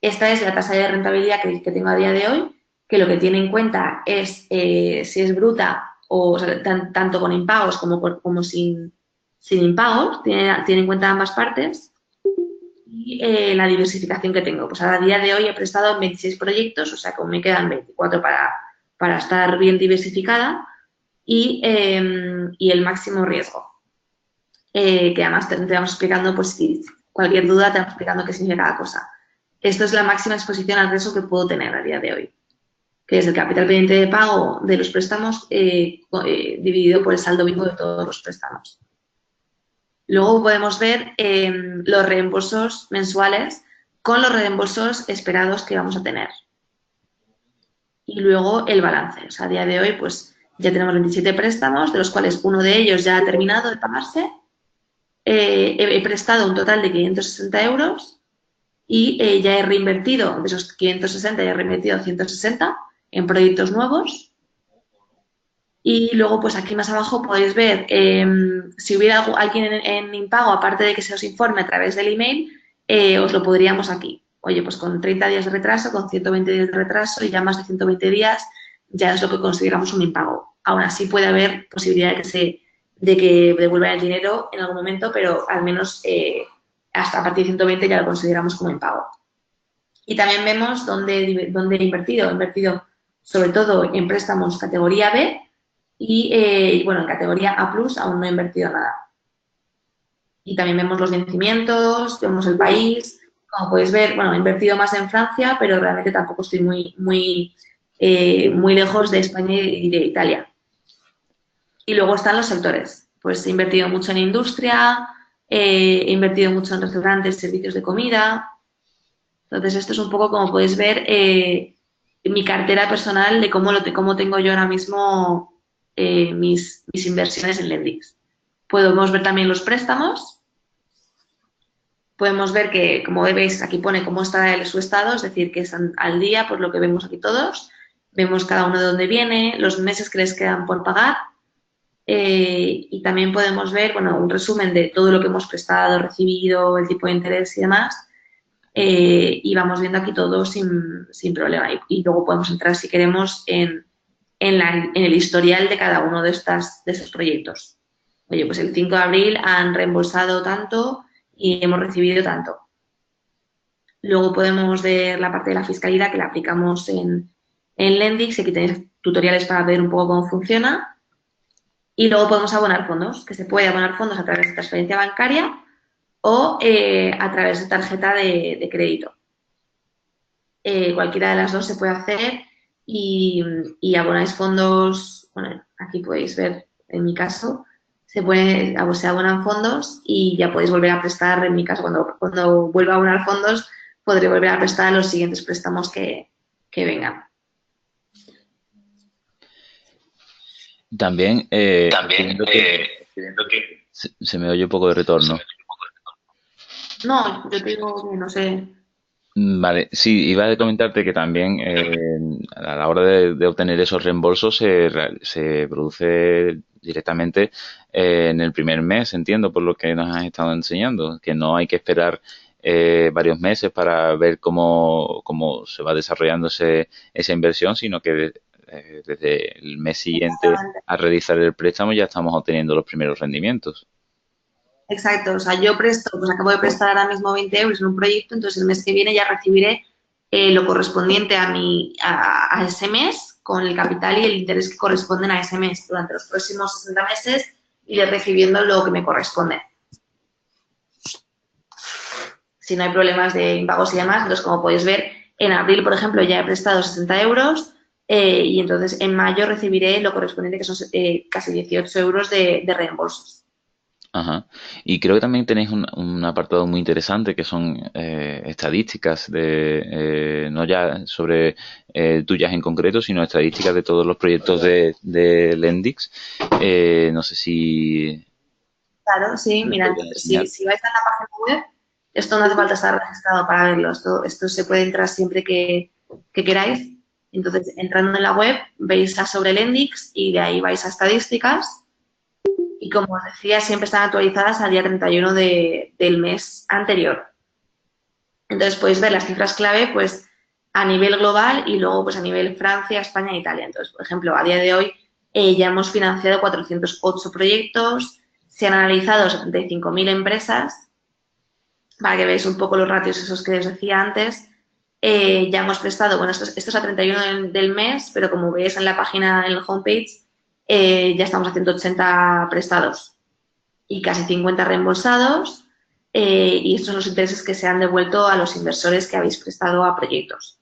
Esta es la tasa de rentabilidad que tengo a día de hoy, que lo que tiene en cuenta es si es bruta o sea, tanto con impagos como sin impagos, tiene en cuenta ambas partes. Y la diversificación que tengo. Pues a día de hoy he prestado en 26 proyectos, o sea que me quedan 24 para estar bien diversificada y el máximo riesgo. Que además te vamos explicando, pues si cualquier duda te vamos explicando qué significa cada cosa. Esto es la máxima exposición al riesgo que puedo tener a día de hoy, que es el capital pendiente de pago de los préstamos dividido por el saldo vivo de todos los préstamos. Luego podemos ver los reembolsos mensuales con los reembolsos esperados que vamos a tener. Y luego el balance. O sea, a día de hoy pues ya tenemos 27 préstamos, de los cuales uno de ellos ya ha terminado de pagarse. He prestado un total de 560 euros y ya he reinvertido, de esos 560 ya he reinvertido 160 en proyectos nuevos. Y luego, pues aquí más abajo podéis ver si hubiera alguien en impago, aparte de que se os informe a través del email, os lo podríamos aquí. Oye, pues con 30 días de retraso, con 120 días de retraso y ya más de 120 días ya es lo que consideramos un impago. Aún así puede haber posibilidad de que devuelvan el dinero en algún momento, pero al menos hasta a partir de 120 ya lo consideramos como impago. Y también vemos dónde he invertido. He invertido sobre todo en préstamos categoría B, y bueno, en categoría A+, aún no he invertido nada. Y también vemos los vencimientos, vemos el país. Como podéis ver, bueno, he invertido más en Francia, pero realmente tampoco estoy muy lejos de España y de Italia. Y luego están los sectores. Pues he invertido mucho en industria, he invertido mucho en restaurantes, servicios de comida. Entonces, esto es un poco, como podéis ver, mi cartera personal de cómo tengo yo ahora mismo mis inversiones en Lendix. Podemos ver también los préstamos. Podemos ver que, como veis, aquí pone cómo está su estado, es decir, que están al día, por lo que vemos aquí todos. Vemos cada uno de dónde viene, los meses que les quedan por pagar. Y también podemos ver, bueno, un resumen de todo lo que hemos prestado, recibido, el tipo de interés y demás. Y vamos viendo aquí todo sin problema. Y luego podemos entrar, si queremos, en en el historial de cada uno de estos proyectos. Oye, pues el 5 de abril han reembolsado tanto y hemos recibido tanto. Luego podemos ver la parte de la fiscalidad que la aplicamos en Lendix. Aquí tenéis tutoriales para ver un poco cómo funciona. Y luego podemos abonar fondos, que se puede abonar fondos a través de transferencia bancaria o a través de tarjeta de crédito. Cualquiera de las dos se puede hacer y abonáis fondos, bueno, aquí podéis ver en mi caso, se abonan fondos y ya podéis volver a prestar, en mi caso, cuando vuelva a abonar fondos, podré volver a prestar los siguientes préstamos que vengan. También, se me oye un poco de retorno. No, yo te digo que no sé. Vale, sí, iba a comentarte que también a la hora de obtener esos reembolsos se produce directamente en el primer mes, entiendo, por lo que nos has estado enseñando, que no hay que esperar varios meses para ver cómo se va desarrollando esa inversión, sino que desde el mes siguiente a realizar el préstamo ya estamos obteniendo los primeros rendimientos. Exacto, o sea, yo presto, pues acabo de prestar ahora mismo 20 euros en un proyecto, entonces el mes que viene ya recibiré lo correspondiente a ese mes con el capital y el interés que corresponden a ese mes. Durante los próximos 60 meses iré recibiendo lo que me corresponde. Si no hay problemas de impagos y demás, entonces como podéis ver, en abril, por ejemplo, ya he prestado 60 euros y entonces en mayo recibiré lo correspondiente que son casi 18 euros de reembolsos. Ajá. Y creo que también tenéis un apartado muy interesante que son estadísticas no ya sobre tuyas en concreto, sino estadísticas de todos los proyectos de Lendix. No sé si Claro, sí, me mira, podrías enseñar. si vais a la página web, esto no hace falta estar registrado para verlo, esto se puede entrar siempre que queráis. Entonces, entrando en la web, veis a sobre el Lendix y de ahí vais a estadísticas. Y como os decía, siempre están actualizadas al día 31 del mes anterior. Entonces podéis ver las cifras clave pues a nivel global y luego pues a nivel Francia, España e Italia. Entonces, por ejemplo, a día de hoy ya hemos financiado 408 proyectos, se han analizado 75.000 empresas, para que veáis un poco los ratios esos que os decía antes. Ya hemos prestado, bueno, esto es a 31 del mes, pero como veis en la página, en el homepage, ya estamos a 180 prestados y casi 50 reembolsados. Y estos son los intereses que se han devuelto a los inversores que habéis prestado a proyectos.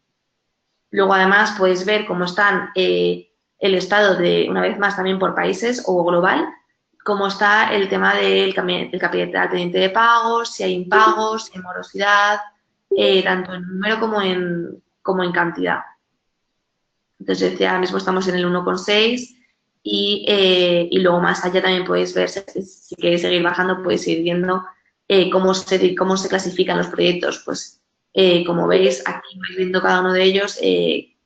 Luego, además, podéis ver cómo están el estado de, una vez más, también por países o global, cómo está el tema del capital pendiente de pagos, si hay impagos, si hay morosidad, tanto en número como en cantidad. Entonces, ahora mismo estamos en el 1,6 y luego más allá también podéis ver, si queréis seguir bajando, podéis ir viendo cómo se clasifican los proyectos. Pues como veis, aquí vais viendo cada uno de ellos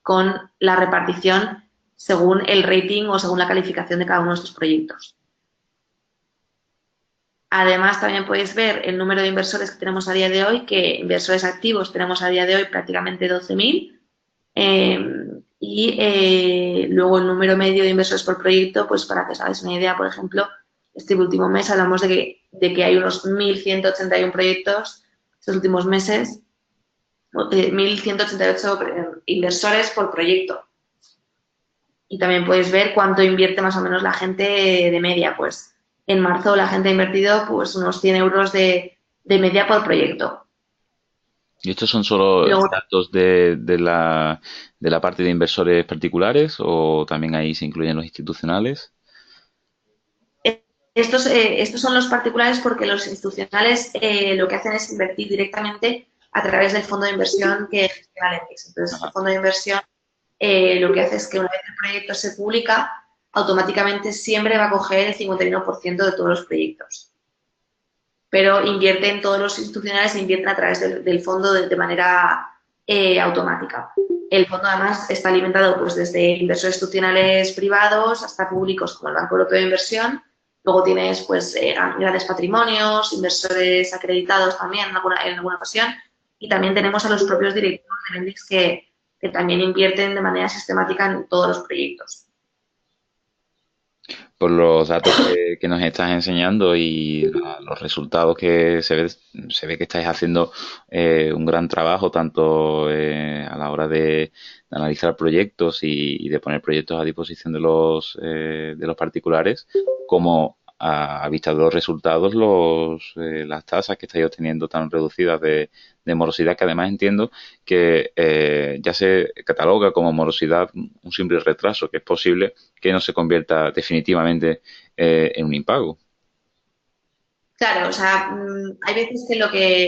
con la repartición según el rating o según la calificación de cada uno de estos proyectos. Además, también podéis ver el número de inversores que tenemos a día de hoy, que inversores activos tenemos a día de hoy prácticamente 12.000. Luego el número medio de inversores por proyecto, pues para que os hagáis una idea, por ejemplo, este último mes hablamos de que hay unos 1.181 proyectos estos últimos meses, 1.188 inversores por proyecto. Y también podéis ver cuánto invierte más o menos la gente de media. Pues en marzo la gente ha invertido pues unos 100 euros de media por proyecto. ¿Y estos son solo Luego, datos de la parte de inversores particulares o también ahí se incluyen los institucionales? estos son los particulares porque los institucionales lo que hacen es invertir directamente a través del fondo de inversión que gestiona Lendix. Entonces, Ajá. este fondo de inversión lo que hace es que una vez el proyecto se publica, automáticamente siempre va a coger el 51% de todos los proyectos. Pero invierten todos los institucionales, invierten a través del fondo de manera automática. El fondo además está alimentado pues desde inversores institucionales privados hasta públicos como el Banco Europeo de Inversión. Luego tienes pues grandes patrimonios, inversores acreditados también en alguna ocasión y también tenemos a los propios directivos de Lendix que también invierten de manera sistemática en todos los proyectos. Por los datos que nos estás enseñando y los resultados que se ve que estáis haciendo un gran trabajo tanto a la hora de analizar proyectos y de poner proyectos a disposición de los particulares, como a vista de los resultados, las tasas que estáis obteniendo tan reducidas de morosidad, que además entiendo que ya se cataloga como morosidad un simple retraso, que es posible que no se convierta definitivamente en un impago. Claro, o sea, hay veces que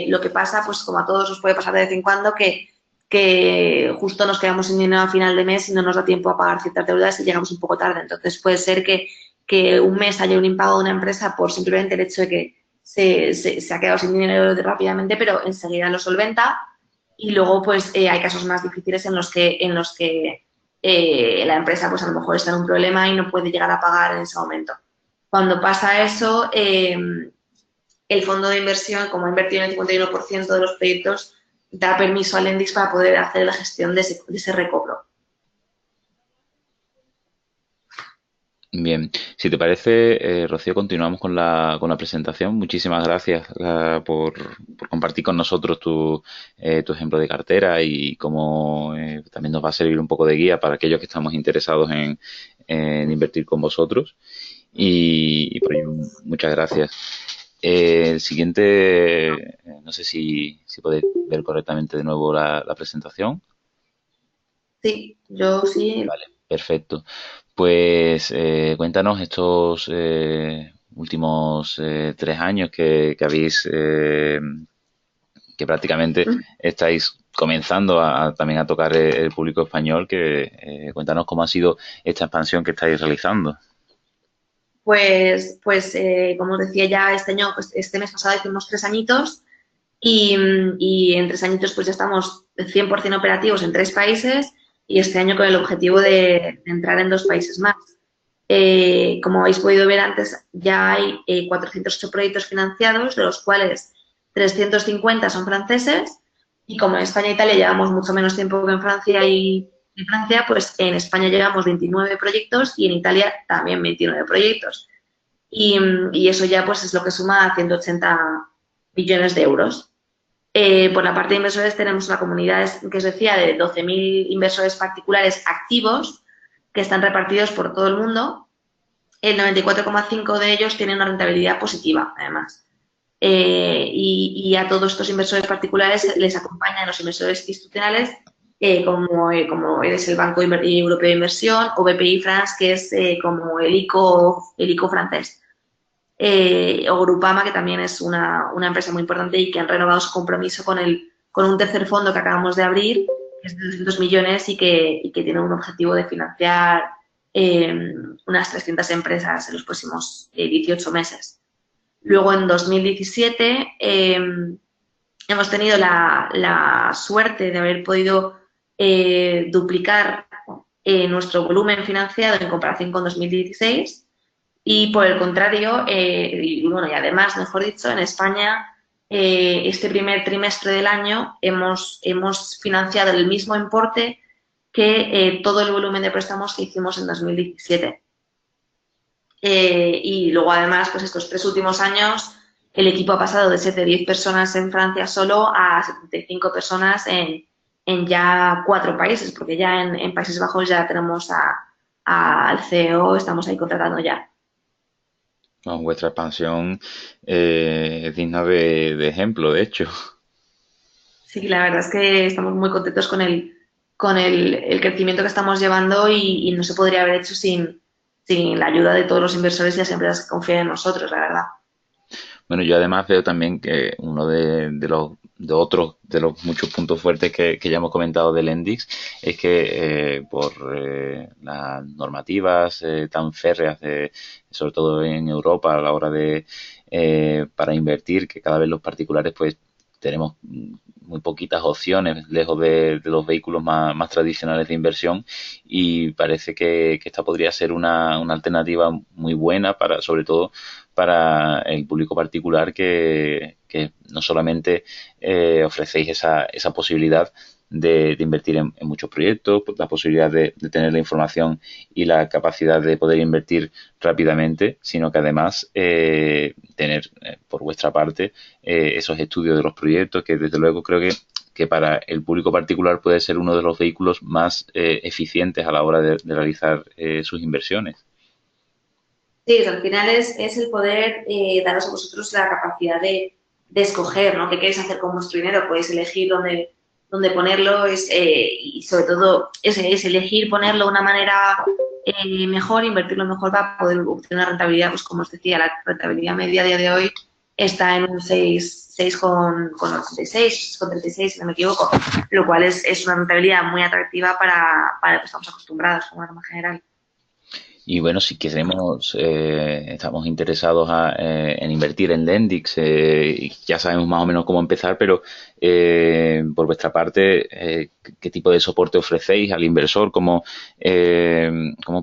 lo que pasa, pues como a todos nos puede pasar de vez en cuando, que justo nos quedamos sin dinero a final de mes y no nos da tiempo a pagar ciertas deudas y llegamos un poco tarde. Entonces puede ser que un mes haya un impago de una empresa por simplemente el hecho de que se ha quedado sin dinero rápidamente, pero enseguida lo solventa. Y luego, pues hay casos más difíciles en los que la empresa, pues a lo mejor está en un problema y no puede llegar a pagar en ese momento. Cuando pasa eso, el fondo de inversión, como ha invertido en el 51% de los proyectos, da permiso al Lendix para poder hacer la gestión de ese recobro. Bien, si te parece, Rocío, continuamos con con la presentación. Muchísimas gracias por compartir con nosotros tu ejemplo de cartera y cómo también nos va a servir un poco de guía para aquellos que estamos interesados en invertir con vosotros. Y por ello, muchas gracias. El siguiente, no sé si podéis ver correctamente de nuevo la presentación. Sí, yo sí. Vale, perfecto. Pues cuéntanos estos últimos 3 años que habéis, que prácticamente estáis comenzando también a tocar el público español, que cuéntanos cómo ha sido esta expansión que estáis realizando. Pues, como os decía ya, este año, pues, este mes pasado hicimos 3 añitos y en 3 añitos pues ya estamos 100% operativos en 3 países y este año con el objetivo de entrar en 2 países más. Como habéis podido ver antes, ya hay 408 proyectos financiados, de los cuales 350 son franceses y como en España e Italia llevamos mucho menos tiempo que en Francia, pues en España llevamos 29 proyectos y en Italia también 29 proyectos. Y eso ya pues es lo que suma a 180 millones de euros. Por la parte de inversores tenemos una comunidad que os decía de 12.000 inversores particulares activos que están repartidos por todo el mundo. El 94,5 de ellos tienen una rentabilidad positiva, además. Y a todos estos inversores particulares les acompañan los inversores institucionales, como es el Banco Europeo de Inversión o BPI France, que es como el ICO francés. O Grupama, que también es una empresa muy importante y que han renovado su compromiso con un tercer fondo que acabamos de abrir, que es de 200 millones y que tiene un objetivo de financiar unas 300 empresas en los próximos 18 meses. Luego, en 2017, hemos tenido la suerte de haber podido duplicar nuestro volumen financiado en comparación con 2016 y por el contrario, y bueno, y además, mejor dicho, en España este primer trimestre del año hemos financiado el mismo importe que todo el volumen de préstamos que hicimos en 2017. Y luego, además, pues estos 3 últimos años, el equipo ha pasado de 7 10 personas en Francia solo a 75 personas en ya 4 países, porque ya en Países Bajos ya tenemos al CEO, estamos ahí contratando ya. No, vuestra expansión es digna de ejemplo, de hecho. Sí, la verdad es que estamos muy contentos con el crecimiento que estamos llevando y no se podría haber hecho sin la ayuda de todos los inversores y las empresas que confían en nosotros, la verdad. Bueno, yo además veo también que uno de otros de los muchos puntos fuertes que ya hemos comentado del Endix es que por las normativas tan férreas, sobre todo en Europa a la hora de para invertir, que cada vez los particulares pues tenemos muy poquitas opciones lejos de los vehículos más tradicionales de inversión y parece que esta podría ser una alternativa muy buena para, sobre todo, para el público particular que no solamente ofrecéis esa posibilidad de invertir en muchos proyectos, pues, la posibilidad de tener la información y la capacidad de poder invertir rápidamente, sino que además tener por vuestra parte esos estudios de los proyectos, que desde luego creo que para el público particular puede ser uno de los vehículos más eficientes a la hora de realizar sus inversiones. Sí, al final es el poder daros a vosotros la capacidad de escoger, ¿no? ¿Qué queréis hacer con vuestro dinero? Podéis elegir dónde ponerlo y sobre todo es elegir ponerlo de una manera mejor, invertirlo mejor para poder obtener una rentabilidad, pues como os decía, la rentabilidad media a día de hoy está en un 6,86, con 36, si no me equivoco, lo cual es una rentabilidad muy atractiva para lo que estamos acostumbrados como norma general. Y bueno, si queremos, estamos interesados en invertir en Lendix, y ya sabemos más o menos cómo empezar, pero por vuestra parte, ¿qué tipo de soporte ofrecéis al inversor? ¿Cómo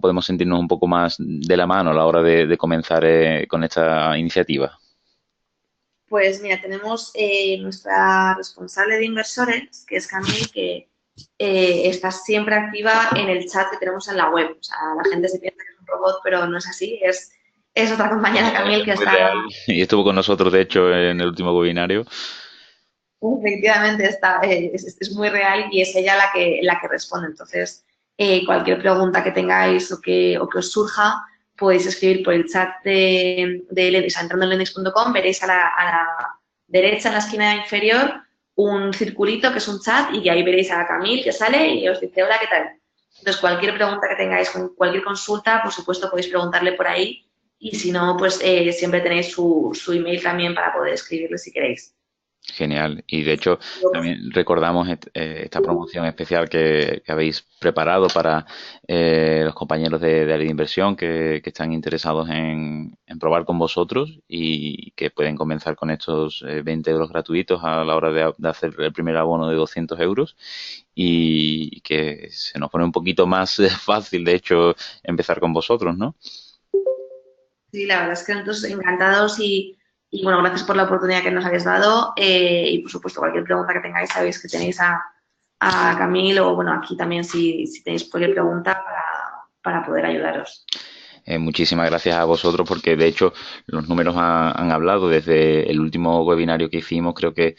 podemos sentirnos un poco más de la mano a la hora de comenzar con esta iniciativa? Pues mira, tenemos nuestra responsable de inversores, que es Camille, que está siempre activa en el chat que tenemos en la web. O sea, la gente se piensa que es un robot, pero no es así. Es otra compañera, Camille, que Muy está, real. Y estuvo con nosotros, de hecho, en el último webinario. efectivamente, es muy real y es ella la que responde. Entonces, cualquier pregunta que tengáis o que os surja, podéis escribir por el chat de Lendix. Entrando en lendix.com, veréis a la derecha, en la esquina inferior, un circulito que es un chat y ahí veréis a Camille que sale y os dice, hola, ¿qué tal? Entonces, cualquier pregunta que tengáis, cualquier consulta, por supuesto, podéis preguntarle por ahí y si no, pues siempre tenéis su email también para poder escribirle si queréis. Genial. Y de hecho, también recordamos esta promoción especial que habéis preparado para los compañeros de área de inversión que están interesados en probar con vosotros y que pueden comenzar con estos 20 euros gratuitos a la hora de hacer el primer abono de 200 euros y que se nos pone un poquito más fácil, de hecho, empezar con vosotros, ¿no? Sí, la verdad es que nosotros encantados y bueno, gracias por la oportunidad que nos habéis dado y por supuesto cualquier pregunta que tengáis sabéis que tenéis a Camil o bueno, aquí también si tenéis cualquier pregunta para poder ayudaros. Muchísimas gracias a vosotros porque de hecho los números han hablado desde el último webinario que hicimos. Creo que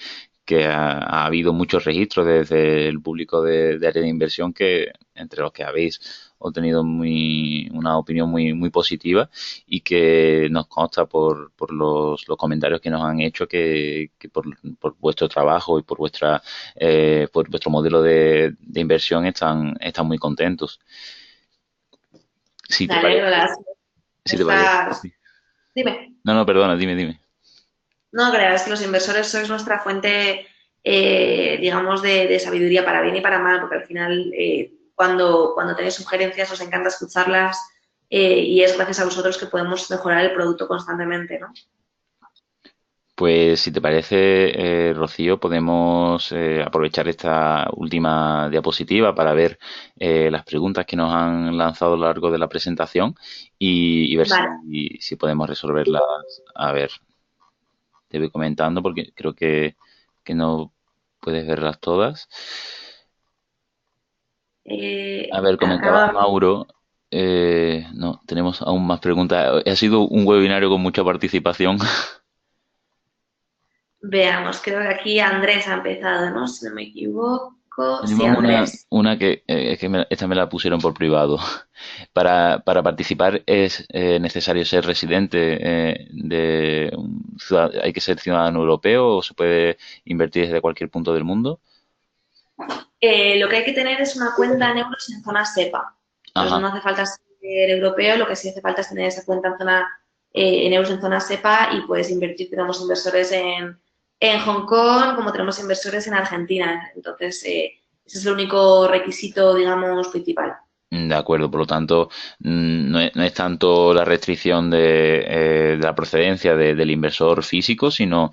ha habido muchos registros desde el público de área de inversión que entre los que habéis obtenido una opinión muy positiva y que nos consta por los comentarios que nos han hecho que por vuestro trabajo y por vuestro modelo de inversión están muy contentos. Si Me te parece, alegro, si te parece. Dime. No, no, perdona, dime. No, que la verdad es que los inversores sois nuestra fuente, digamos, de sabiduría para bien y para mal, porque al final, cuando tenéis sugerencias, os encanta escucharlas y es gracias a vosotros que podemos mejorar el producto constantemente, ¿no? Pues si te parece, Rocío, podemos aprovechar esta última diapositiva para ver las preguntas que nos han lanzado a lo largo de la presentación y ver Vale. si podemos resolverlas. A ver, te voy comentando porque creo que no puedes verlas todas. A ver, comentaba Acaba. Mauro. No, tenemos aún más preguntas. Ha sido un webinario con mucha participación. Veamos, creo que aquí Andrés ha empezado, ¿no? Si no me equivoco. Sí, Tenemos Andrés. una que es que esta me la pusieron por privado. Para participar es necesario ser residente hay que ser ciudadano europeo o se puede invertir desde cualquier punto del mundo. Lo que hay que tener es una cuenta en euros en zona SEPA. Entonces Ajá. no hace falta ser europeo, lo que sí hace falta es tener esa cuenta en euros en zona SEPA y puedes invertir. Tenemos inversores en Hong Kong como tenemos inversores en Argentina. Entonces, ese es el único requisito, digamos, principal. De acuerdo, por lo tanto, no es tanto la restricción de la procedencia del inversor físico, sino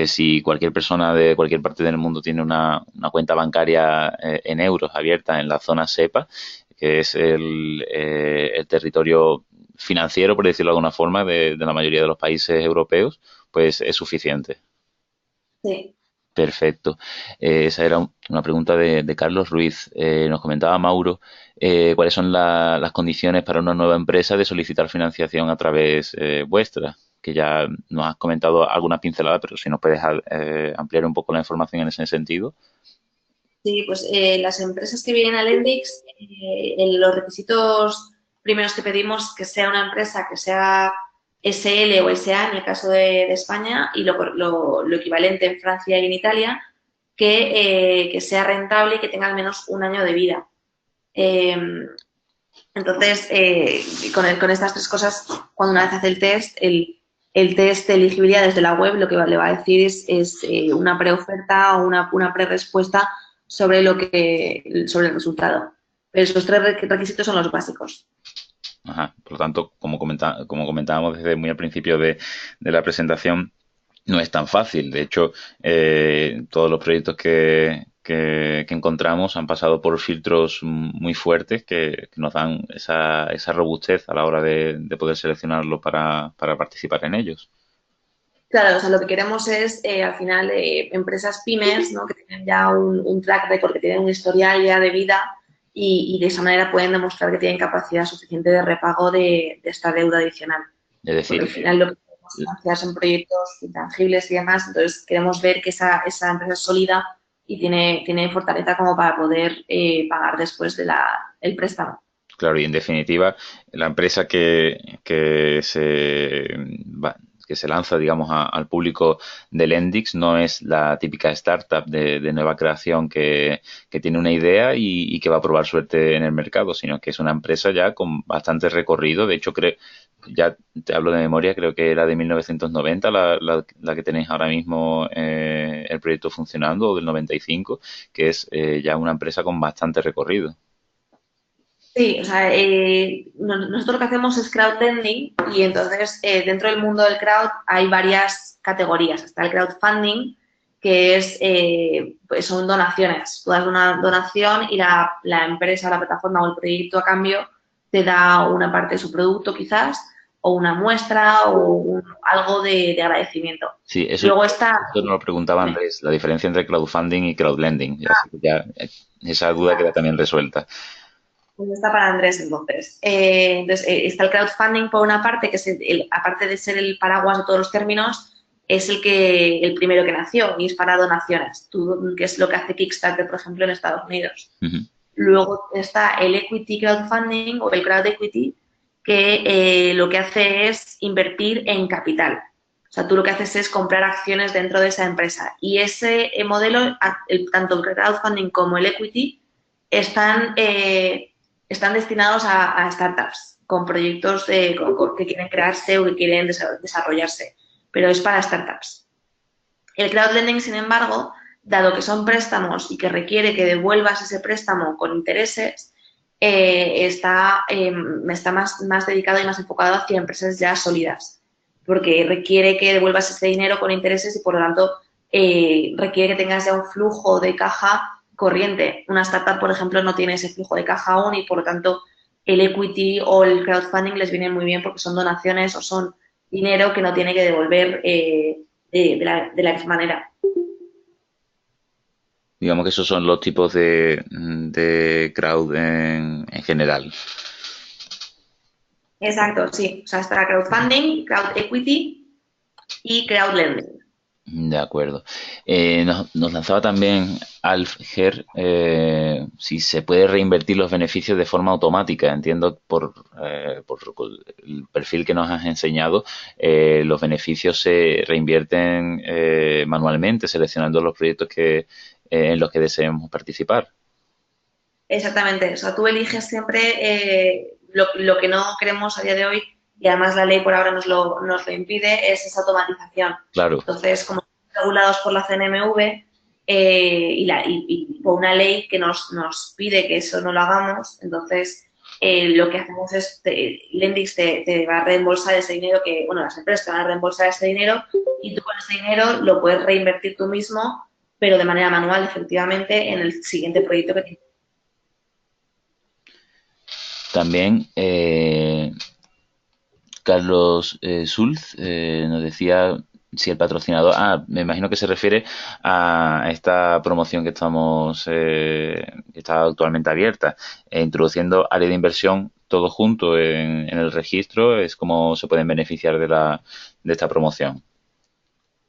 si cualquier persona de cualquier parte del mundo tiene una cuenta bancaria en euros abierta en la zona SEPA, que es el territorio financiero, por decirlo de alguna forma, de la mayoría de los países europeos, pues es suficiente. Sí. Perfecto. Esa era una pregunta de Carlos Ruiz. Nos comentaba Mauro cuáles son las condiciones para una nueva empresa de solicitar financiación a través vuestra, que ya nos has comentado alguna pincelada, pero si nos puedes ampliar un poco la información en ese sentido. Sí, pues las empresas que vienen al Lendix, en los requisitos primeros que pedimos que sea una empresa que sea SL o SA en el caso de España y lo equivalente en Francia y en Italia, que sea rentable y que tenga al menos un año de vida. Eh, entonces, con estas tres cosas, cuando una vez hace el test, el test de elegibilidad desde la web lo que le va a decir es una preoferta o una pre-respuesta sobre sobre el resultado. Pero esos tres requisitos son los básicos. Ajá. Por lo tanto, como comentábamos desde muy al principio de la presentación, no es tan fácil. De hecho, todos los proyectos que encontramos han pasado por filtros muy fuertes que nos dan esa robustez a la hora de poder seleccionarlo para participar en ellos. Claro, o sea, lo que queremos es, al final, empresas pymes, ¿no? Que tienen ya un track record, que tienen un historial ya de vida y de esa manera pueden demostrar que tienen capacidad suficiente de repago de esta deuda adicional. Es Porque decir, al final lo que queremos financiar son proyectos intangibles y demás, entonces queremos ver que esa empresa es sólida y tiene fortaleza como para poder pagar después el préstamo. claro, y en definitiva, la empresa que se lanza, digamos, al público del Endix no es la típica startup de nueva creación que tiene una idea y que va a probar suerte en el mercado, sino que es una empresa ya con bastante recorrido. De hecho, ya te hablo de memoria, creo que era de 1990 la que tenéis ahora mismo el proyecto funcionando, o del 95, que es ya una empresa con bastante recorrido. Sí, o sea, nosotros lo que hacemos es crowdlending y entonces dentro del mundo del crowd hay varias categorías. Está el crowdfunding, que pues son donaciones. Tú das una donación y la empresa, la plataforma o el proyecto a cambio te da una parte de su producto quizás o una muestra o algo de agradecimiento. Sí, Luego está... esto nos lo preguntaba Andrés, la diferencia entre crowdfunding y crowdlending. Ya, así que ya esa duda queda también resuelta. Pues está para Andrés, entonces. Está el crowdfunding por una parte, que es aparte de ser el paraguas de todos los términos, es el primero que nació y es para donaciones, que es lo que hace Kickstarter, por ejemplo, en Estados Unidos. Ujú. Luego está el equity crowdfunding o el crowd equity, que lo que hace es invertir en capital. O sea, tú lo que haces es comprar acciones dentro de esa empresa. Y ese modelo, tanto el crowdfunding como el equity, están están destinados a startups con proyectos que quieren crearse o que quieren desarrollarse, pero es para startups. El crowdlending, sin embargo, dado que son préstamos y que requiere que devuelvas ese préstamo con intereses, está más dedicado y más enfocado hacia empresas ya sólidas, porque requiere que devuelvas ese dinero con intereses y, por lo tanto, requiere que tengas ya un flujo de caja corriente. Una startup, por ejemplo, no tiene ese flujo de caja aún y, por lo tanto, el equity o el crowdfunding les viene muy bien porque son donaciones o son dinero que no tiene que devolver de la misma manera. Digamos que esos son los tipos de crowd en general. Exacto, sí. O sea, está crowdfunding, crowd equity y crowdlending. De acuerdo. Nos lanzaba también Alfger si se puede reinvertir los beneficios de forma automática. Entiendo por el perfil que nos has enseñado, los beneficios se reinvierten manualmente, seleccionando los proyectos en los que deseemos participar. Exactamente. O sea, tú eliges siempre lo que no queremos a día de hoy y además la ley por ahora nos lo impide, es esa automatización. Claro. Entonces, como estamos regulados por la CNMV y por una ley que nos pide que eso no lo hagamos, entonces lo que hacemos es, Lendix te va a reembolsar ese dinero bueno, las empresas te van a reembolsar ese dinero y tú con ese dinero lo puedes reinvertir tú mismo, pero de manera manual, efectivamente, en el siguiente proyecto que tienes. También Carlos Sulz nos decía si el patrocinador, me imagino que se refiere a esta promoción que está actualmente abierta, introduciendo área de inversión todo junto en el registro, es como se pueden beneficiar de esta promoción.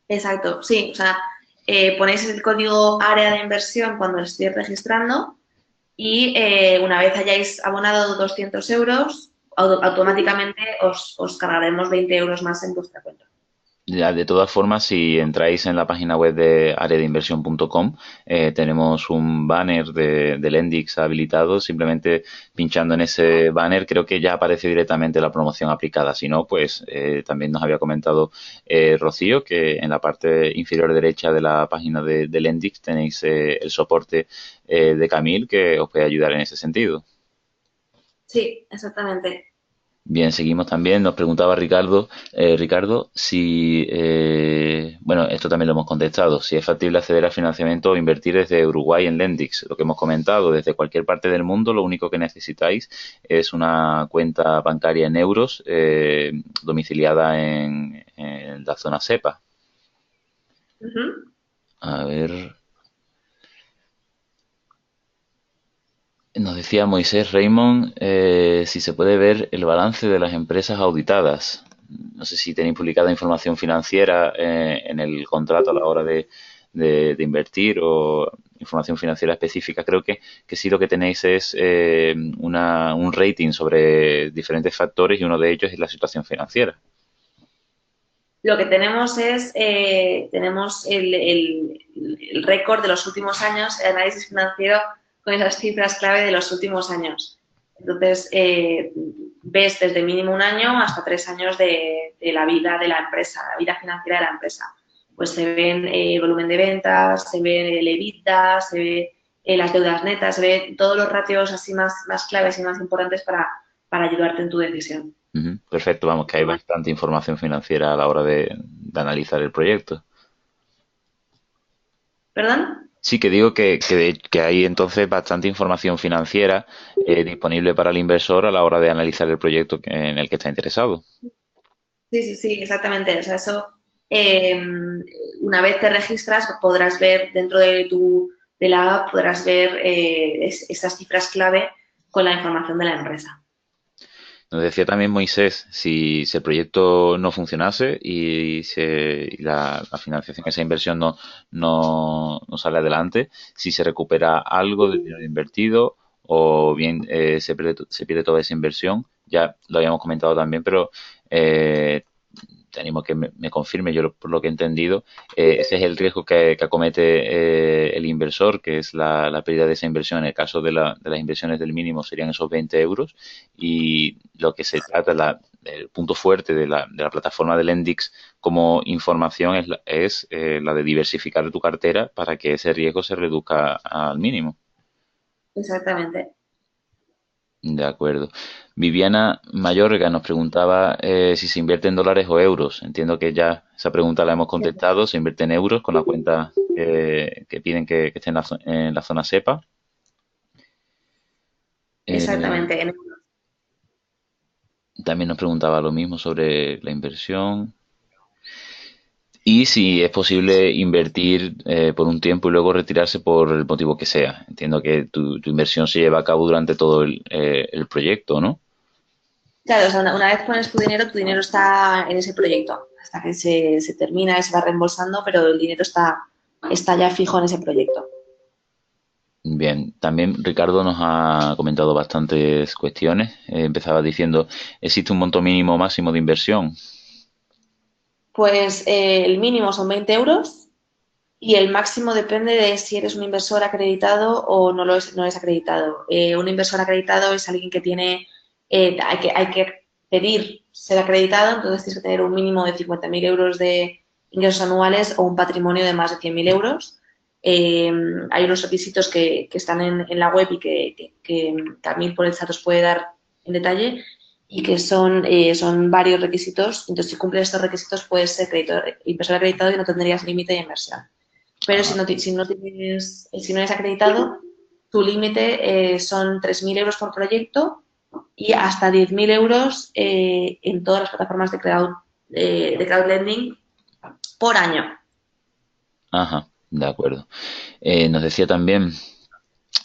Exacto, sí, o sea, ponéis el código área de inversión cuando lo estéis registrando y una vez hayáis abonado 200 euros, automáticamente os cargaremos 20 euros más en vuestra cuenta. Ya, de todas formas, si entráis en la página web de areadeinversión.com, tenemos un banner de Lendix habilitado. Simplemente pinchando en ese banner, creo que ya aparece directamente la promoción aplicada. Si no, pues también nos había comentado Rocío que en la parte inferior derecha de la página de Lendix tenéis el soporte de Camil que os puede ayudar en ese sentido. Sí, exactamente. Bien, seguimos también. Nos preguntaba Ricardo, si, bueno, esto también lo hemos contestado, si es factible acceder al financiamiento o invertir desde Uruguay en Lendix. Lo que hemos comentado, desde cualquier parte del mundo, lo único que necesitáis es una cuenta bancaria en euros domiciliada en la zona SEPA. Ujú. A ver, nos decía Moisés Raymond si se puede ver el balance de las empresas auditadas. No sé si tenéis publicada información financiera en el contrato a la hora de invertir o información financiera específica. Creo que sí lo que tenéis es un rating sobre diferentes factores y uno de ellos es la situación financiera. Lo que tenemos es, tenemos el récord de los últimos años, el análisis financiero con esas cifras clave de los últimos años. Entonces, ves desde mínimo un año hasta 3 años de la vida de la empresa, la vida financiera de la empresa. Pues se ven el volumen de ventas, se ve el EBITDA, se ve las deudas netas, se ve todos los ratios así más claves y más importantes para ayudarte en tu decisión. Ujú. Perfecto, vamos, que hay bastante información financiera a la hora de analizar el proyecto. ¿Perdón? Sí, que digo que hay entonces bastante información financiera disponible para el inversor a la hora de analizar el proyecto en el que está interesado. Sí, sí, sí, exactamente. O sea, eso, eh, una vez te registras, podrás ver dentro de la app, podrás ver esas cifras clave con la información de la empresa. Nos decía también Moisés, si el proyecto no funcionase y la financiación, esa inversión no sale adelante, si se recupera algo del dinero invertido o bien se pierde toda esa inversión. Ya lo habíamos comentado también, pero te animo a que me confirme, yo por lo que he entendido, ese es el riesgo que acomete el inversor, que es la pérdida de esa inversión. En el caso de las inversiones del mínimo serían esos 20 euros y lo que se trata, el punto fuerte de la plataforma de Lendix como información la de diversificar tu cartera para que ese riesgo se reduzca al mínimo. Exactamente. De acuerdo. Viviana Mayorga nos preguntaba si se invierte en dólares o euros. Entiendo que ya esa pregunta la hemos contestado. Se invierte en euros con la cuenta que piden que esté en la zona SEPA. Eh, Exactamente. también nos preguntaba lo mismo sobre la inversión. Y si es posible invertir por un tiempo y luego retirarse por el motivo que sea. Entiendo que tu inversión se lleva a cabo durante todo el proyecto, ¿no? Claro, o sea, una vez pones tu dinero está en ese proyecto, hasta que se termina y se va reembolsando, pero el dinero está ya fijo en ese proyecto. Bien, también Ricardo nos ha comentado bastantes cuestiones. Empezaba diciendo, ¿existe un monto mínimo o máximo de inversión? Pues el mínimo son 20 euros y el máximo depende de si eres un inversor acreditado o no es acreditado. Un inversor acreditado es alguien que tiene, hay que pedir ser acreditado, entonces tienes que tener un mínimo de 50.000 euros de ingresos anuales o un patrimonio de más de 100.000 euros. Hay unos requisitos que están en la web y que Camil por el chat os puede dar en detalle y que son varios requisitos. Entonces, si cumples estos requisitos, puedes ser inversor acreditado y no tendrías límite de inversión. Pero Ah, si no eres acreditado, tu límite son 3.000 euros por proyecto y hasta 10.000 euros en todas las plataformas de crowdlending por año. Ajá, de acuerdo. Nos decía también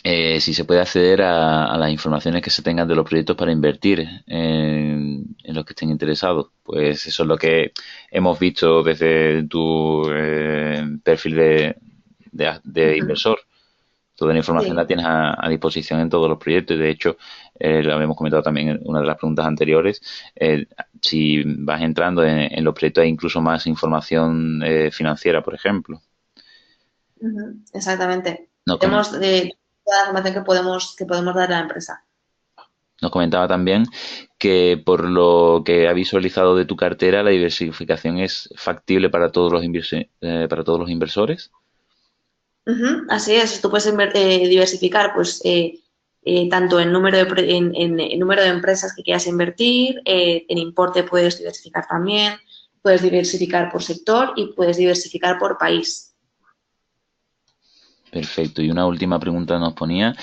si se puede acceder a las informaciones que se tengan de los proyectos para invertir en los que estén interesados. Pues eso es lo que hemos visto desde tu perfil de Ujú. inversor. Toda la información la Sí. tienes a disposición en todos los proyectos y de hecho, lo habíamos comentado también en una de las preguntas anteriores, si vas entrando en los proyectos hay incluso más información financiera, por ejemplo. Ujú, exactamente. Nos, comen- Tenemos toda la información que podemos dar a la empresa. Nos comentaba también que por lo que ha visualizado de tu cartera, la diversificación es factible para todos los para todos los inversores. Ujú, así es, tú puedes diversificar pues, tanto en número en número de empresas que quieras invertir, en importe puedes diversificar también, puedes diversificar por sector y puedes diversificar por país. Perfecto. Y una última pregunta nos ponía,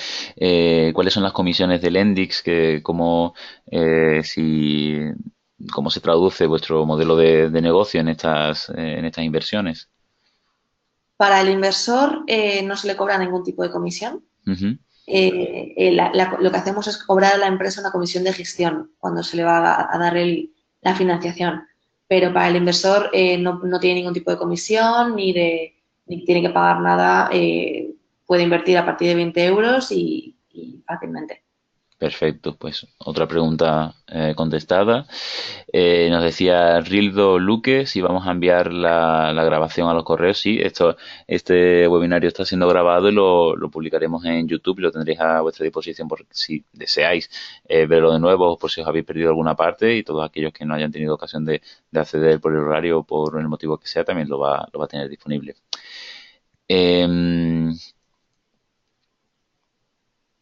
¿cuáles son las comisiones del Endix? Si, ¿cómo se traduce vuestro modelo de negocio en estas inversiones? Para el inversor no se le cobra ningún tipo de comisión. Ujú. Lo que hacemos es cobrar a la empresa una comisión de gestión cuando se le va a dar la financiación. Pero para el inversor no tiene ningún tipo de comisión ni tiene que pagar nada. Puede invertir a partir de 20 euros y fácilmente. Perfecto, pues otra pregunta contestada. Nos decía Rildo Luque si vamos a enviar la grabación a los correos. Sí, este webinario está siendo grabado y lo publicaremos en YouTube y lo tendréis a vuestra disposición por si deseáis verlo de nuevo o por si os habéis perdido alguna parte y todos aquellos que no hayan tenido ocasión de acceder por el horario o por el motivo que sea también lo va a tener disponible. Em,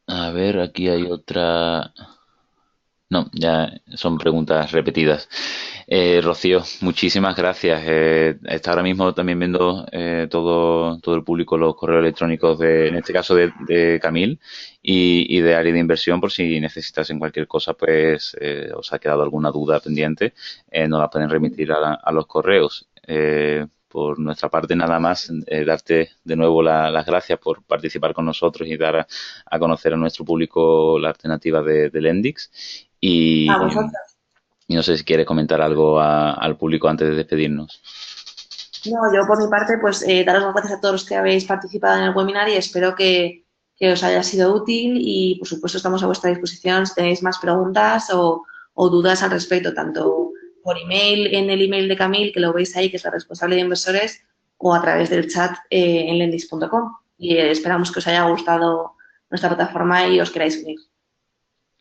a ver, aquí hay otra. No, ya son preguntas repetidas. Rocío, muchísimas gracias. Está ahora mismo también viendo todo el público los correos electrónicos en este caso de Camil y de área de inversión por si necesitasen cualquier cosa, pues os ha quedado alguna duda pendiente, nos la pueden remitir a los correos. Por nuestra parte, nada más, darte de nuevo las gracias por participar con nosotros y dar a conocer a nuestro público la alternativa de Lendix. A Y, vosotros. y no sé si quieres comentar algo al público antes de despedirnos. No, yo por mi parte, pues daros las gracias a todos los que habéis participado en el webinar y espero que os haya sido útil y, por supuesto, estamos a vuestra disposición si tenéis más preguntas o dudas al respecto, tanto por email en el email de Camil, que lo veis ahí, que es la responsable de inversores, o a través del chat en lendis.com. Y esperamos que os haya gustado nuestra plataforma y os queráis unir.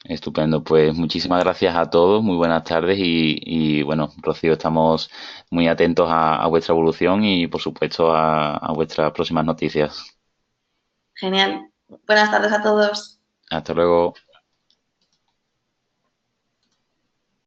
Estupendo, pues muchísimas gracias a todos, muy buenas tardes y bueno, Rocío, estamos muy atentos a vuestra evolución y por supuesto a vuestras próximas noticias. Genial. Buenas tardes a todos. Hasta luego.